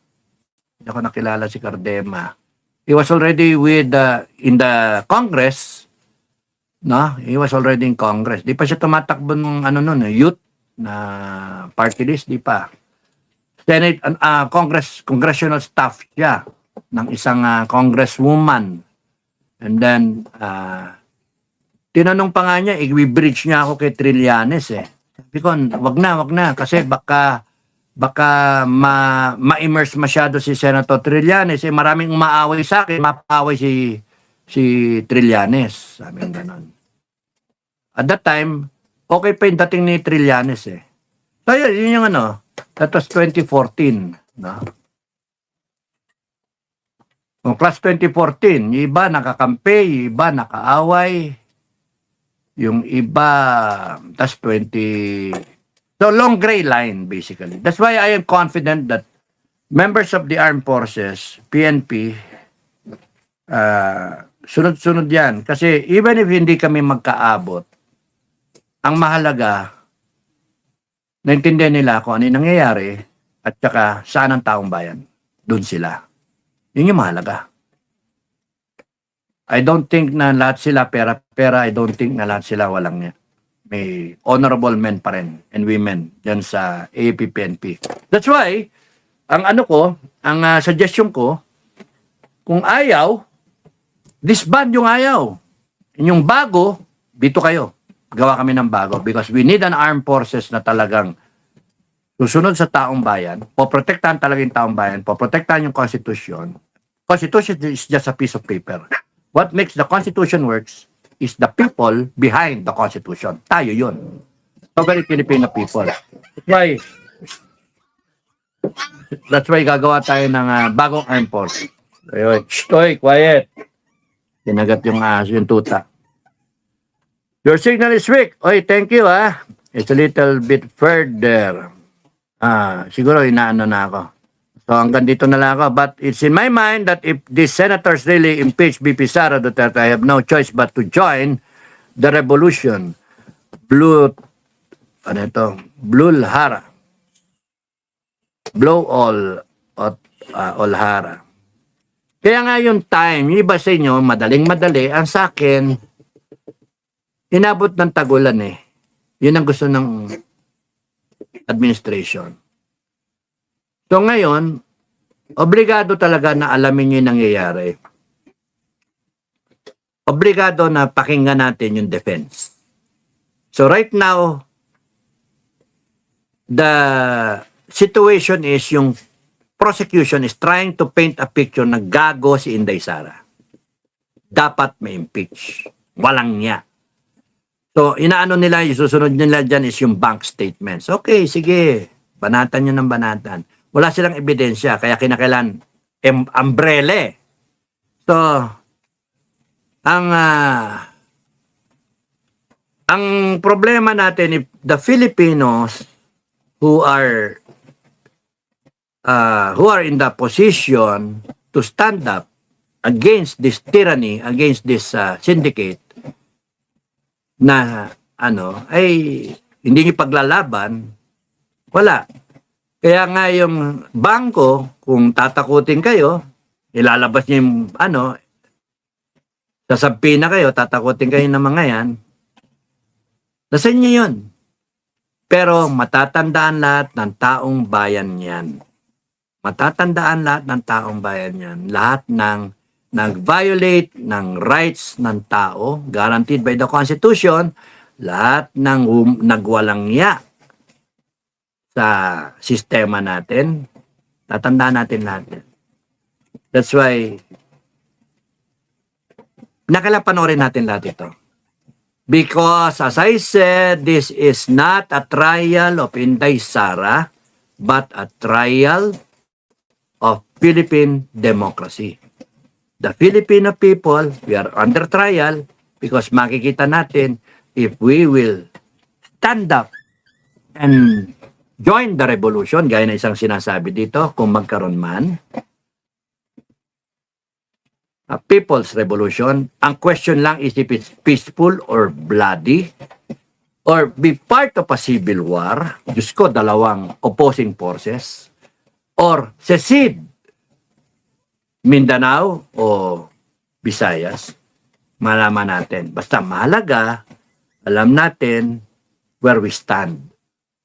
Diyan ko nakilala si Cardema. He was already in the Congress, no? He was already in Congress. Di pa siya tumatakbo ng youth na party list, di pa. Senate, congressional staff siya ng isang congresswoman. And then, tinanong pa nga niya, i-bridge niya ako kay Trillanes eh. Sabi ko, wag na, kasi baka ma-immerse masyado si Senator Trillanes. Eh, maraming umaaway sa akin, mapaaway si Trillanes. Sabi ng ganon. At that time, okay pa yung dating ni Trillanes eh. So yun yung that was 2014. No? Kung class 2014, yung iba nakakampi, yung iba nakaaway, yung iba, that's 20... So, long gray line, basically. That's why I am confident that members of the armed forces, PNP, sunod-sunod yan. Kasi even if hindi kami magkaabot, ang mahalaga, naintindihan nila kung ano yung nangyayari at saka saan ang taong bayan. Doon sila. Yun yung mahalaga. I don't think na lahat sila pera. I don't think na lahat sila walang niya. May honorable men pa rin and women dyan sa AAP-PNP. That's why, ang suggestion ko, kung ayaw, disband yung ayaw. Yung bago, dito kayo. Gawa kami ng bago because we need an armed forces na talagang susunod sa taong bayan, poprotektahan talaga yung taong bayan, poprotektahan yung Constitution. Constitution is just a piece of paper. What makes the Constitution works is the people behind the Constitution. Tayo yun. So very Filipino people. That's why gagawa tayo ng bagong armed force. Oy, quiet. Tinagat yung tuta. Your signal is weak. Oy, thank you It's a little bit further. Siguro inaano na ako. So hanggang dito na lang ako. But it's in my mind that if these senators really impeach BP Sara Duterte, I have no choice but to join the revolution. Blue Hara. Blow all Hara. Kaya nga yung time, yung iba sa inyo, madaling-madali, ang sa akin, inabot ng tagulan eh. Yun ang gusto ng administration. So ngayon, obligado talaga na alamin yung nangyayari. Obligado na pakinggan natin yung defense. So right now, the situation is yung prosecution is trying to paint a picture na gago si Inday Sara. Dapat may impeach. Walang niya. So, inaano nila, yung susunod nila dyan is yung bank statements. Okay, sige. Banatan nyo ng banatan. Wala silang ebidensya, kaya kinakailan umbrella. So, ang ang problema natin, if the Filipinos who are in the position to stand up against this tyranny, against this syndicate na ay hindi niyo paglalaban, wala. Kaya nga yung bangko, kung tatakutin kayo, ilalabas niyo yung sasabihin na kayo, tatakutin kayo ng mga yan, nasa inyo yun. Pero matatandaan lahat ng taong bayan yan. Matatandaan lahat ng taong bayan yan. Lahat ng nag-violate ng rights ng tao, guaranteed by the Constitution, lahat ng nagwalang-ya sa sistema natin, tatandaan natin lahat yan. That's why, panoorin natin lahat ito. Because, as I said, this is not a trial of Inday Sara, but a trial of Philippine democracy. The Filipino people, we are under trial because makikita natin if we will stand up and join the revolution, gaya na isang sinasabi dito, kung magkaroon man, a people's revolution. Ang question lang is if it's peaceful or bloody or be part of a civil war. Diyos ko, dalawang opposing forces. Or secede Mindanao o Visayas. Malaman natin. Basta mahalaga, alam natin where we stand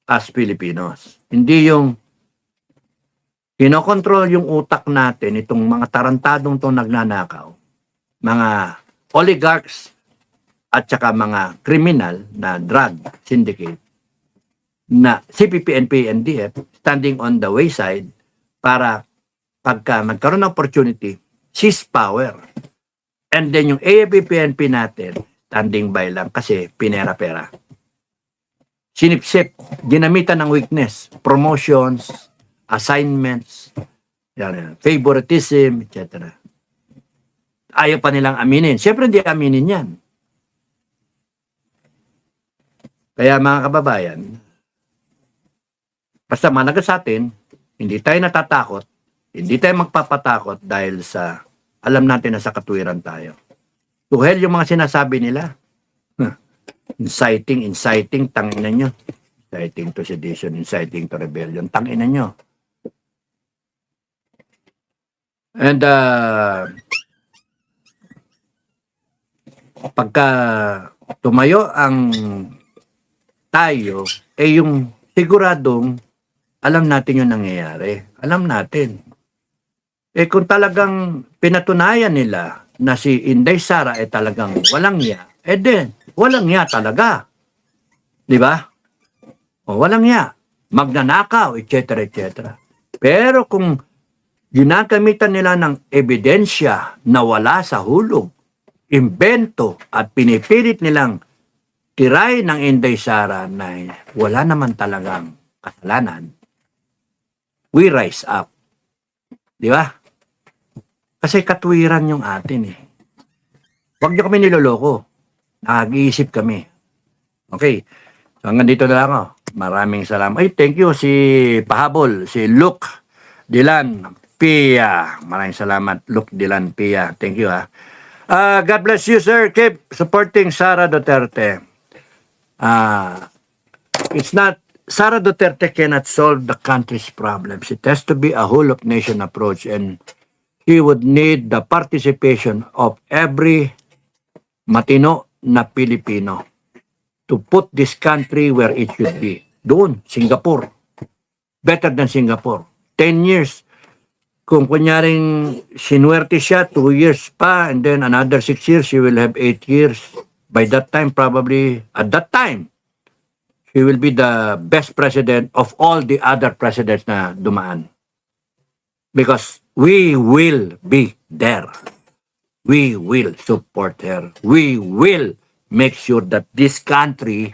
as Filipinos. Hindi yung kinokontrol yung utak natin, itong mga tarantadong itong nagnanakaw, mga oligarchs at saka mga kriminal na drug syndicate na CPP, NP, NDF standing on the wayside para pagka magkaroon ng opportunity, seize power. And then yung AFP, PNP natin, standing by lang kasi pinera-pera. Sinipsip, ginamitan ng weakness, promotions, assignments, favoritism, etc. Ayaw pa nilang aminin. Siyempre hindi aminin yan. Kaya mga kababayan, basta managa sa atin, hindi tayo natatakot, hindi tayo magpapatakot dahil sa alam natin na sa katuwiran tayo. To hell yung mga sinasabi nila. Inciting, tangina nyo. Inciting to sedition, inciting to rebellion, tangina nyo. And pagka tumayo ang tayo, yung siguradong alam natin yung nangyayari. Alam natin. Kung talagang pinatunayan nila na si Inday Sara talagang walang ya, then walang ya talaga. Di ba? O walang ya. Magnanakaw, etc. etc. Pero kung ginagamitan nila ng ebidensya na wala sa hulog, imbento at pinipilit nilang tiray ng Inday Sara na wala naman talagang kasalanan, we rise up. Di ba? Kasi katwiran yung atin eh. Huwag niyo kami niloloko. Nag-iisip kami. Okay. So hanggang dito na lang ako. Maraming salamat. Ay, thank you si Pahabol, si Luke Dilan Pia. Maraming salamat, Luke Dilan Pia. Thank you ha. God bless you, sir. Keep supporting Sara Duterte. It's not, Sara Duterte cannot solve the country's problems. It has to be a whole of nation approach, and he would need the participation of every matino na Pilipino to put this country where it should be. Doon, Singapore. Better than Singapore. 10 years. Kung kunyaring sinuwerte siya, 2 years pa, and then another 6 years, she will have 8 years. By that time, probably, at that time, she will be the best president of all the other presidents na dumaan. Because we will be there. We will support her. We will make sure that this country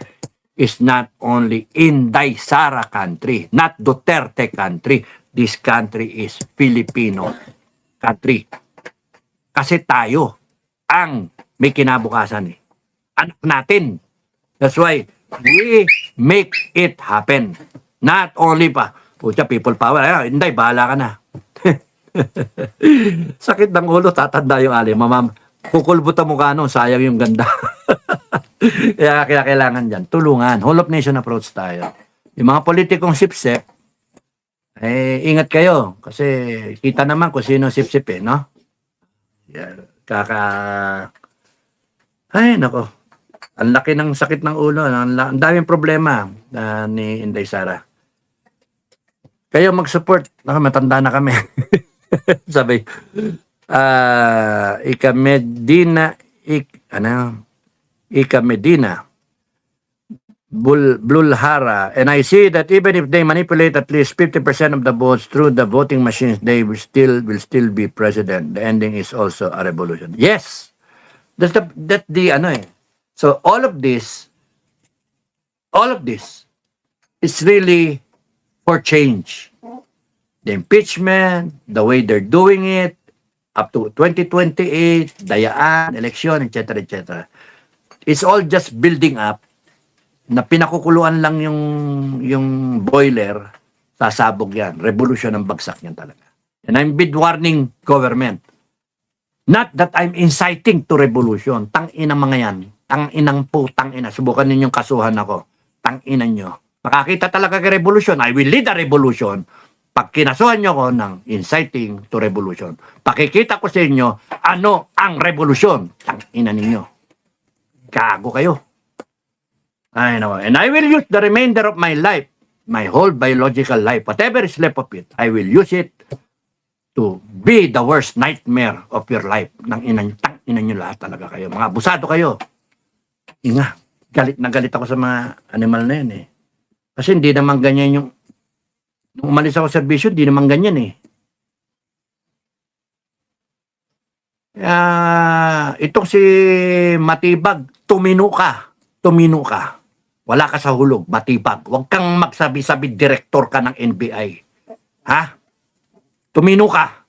is not only Inday Sara country, not Duterte country. this country is Filipino country. Kasi tayo ang may kinabukasan eh. Anak natin. That's why we make it happen. Not only pa, pucha, people power. Ay, hindi, bahala ka na. Sakit ng ulo, tatanda yung alim. Mamam, kukulbutan mo ka, no? Sayang yung ganda. Kaya kailangan dyan. Tulungan. Whole of nation approach tayo. Yung mga politikong sipsip, eh, ingat kayo. Kasi kita naman kung sino sipsip eh, no? Yeah, ay, nako. Ang laki ng sakit ng ulo. Ang daming problema ni Inday Sara. Kayo mag-support. Nako, matanda na kami. Sabi, Ika Medina, Bulhara, and I see that even if they manipulate at least 50% of the votes through the voting machines, they will still be president. The ending is also a revolution. Yes, that's the ano eh. So all of this is really for change. The impeachment, the way they're doing it, up to 2028, dayaan, election, etc., etc. It's all just building up na pinakukuluan lang yung boiler, sasabog yan. Revolution ang bagsak yan talaga. And I'm bid warning government. Not that I'm inciting to revolution. Tang-inang mga yan. Tang-inang putang ina. Subukan ninyong kasuhan ako. Tang-inan nyo. Makakita talaga kay revolution. I will lead a revolution. Pag kinasuhan nyo ko ng inciting to revolution, pakikita ko sa inyo ano ang revolution. Tang-ina ninyo. Gago kayo. I know. And I will use the remainder of my life, my whole biological life, whatever is left of it, I will use it to be the worst nightmare of your life. Nang ina nyo lahat talaga kayo. Mga abusado kayo. Inga, galit na galit ako sa mga animal na yun eh. Kasi hindi naman ganyan yung, nung umalis ako sa serbisyo, hindi naman ganyan eh. Itong si Matibag, tumino ka. Wala ka sa hulog, matibag. Huwag kang magsabi-sabi, direktor ka ng NBI. Ha? Tumino ka.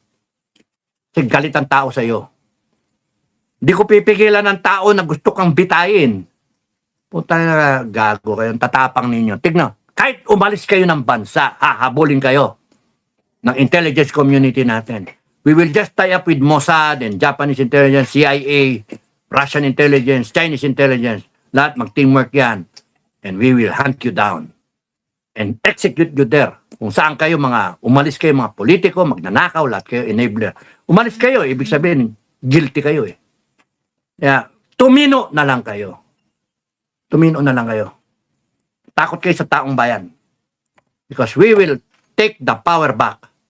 Kasi galit ang tao sa'yo. Hindi ko pipigilan ng tao na gusto kang bitayin. Puta na, gago kayo. Tatapang ninyo. Tignan, kahit umalis kayo ng bansa, hahabulin kayo ng intelligence community natin. We will just tie up with Mossad and Japanese intelligence, CIA, Russian intelligence, Chinese intelligence. Lahat mag-teamwork yan. And we will hunt you down. And execute you there. Kung saan kayo umalis kayo mga politiko, magnanakaw, lahat kayo, enabler. Umalis kayo, ibig sabihin, guilty kayo eh. Kaya, tumino na lang kayo. Tumino na lang kayo. Takot kayo sa taong bayan. Because we will take the power back.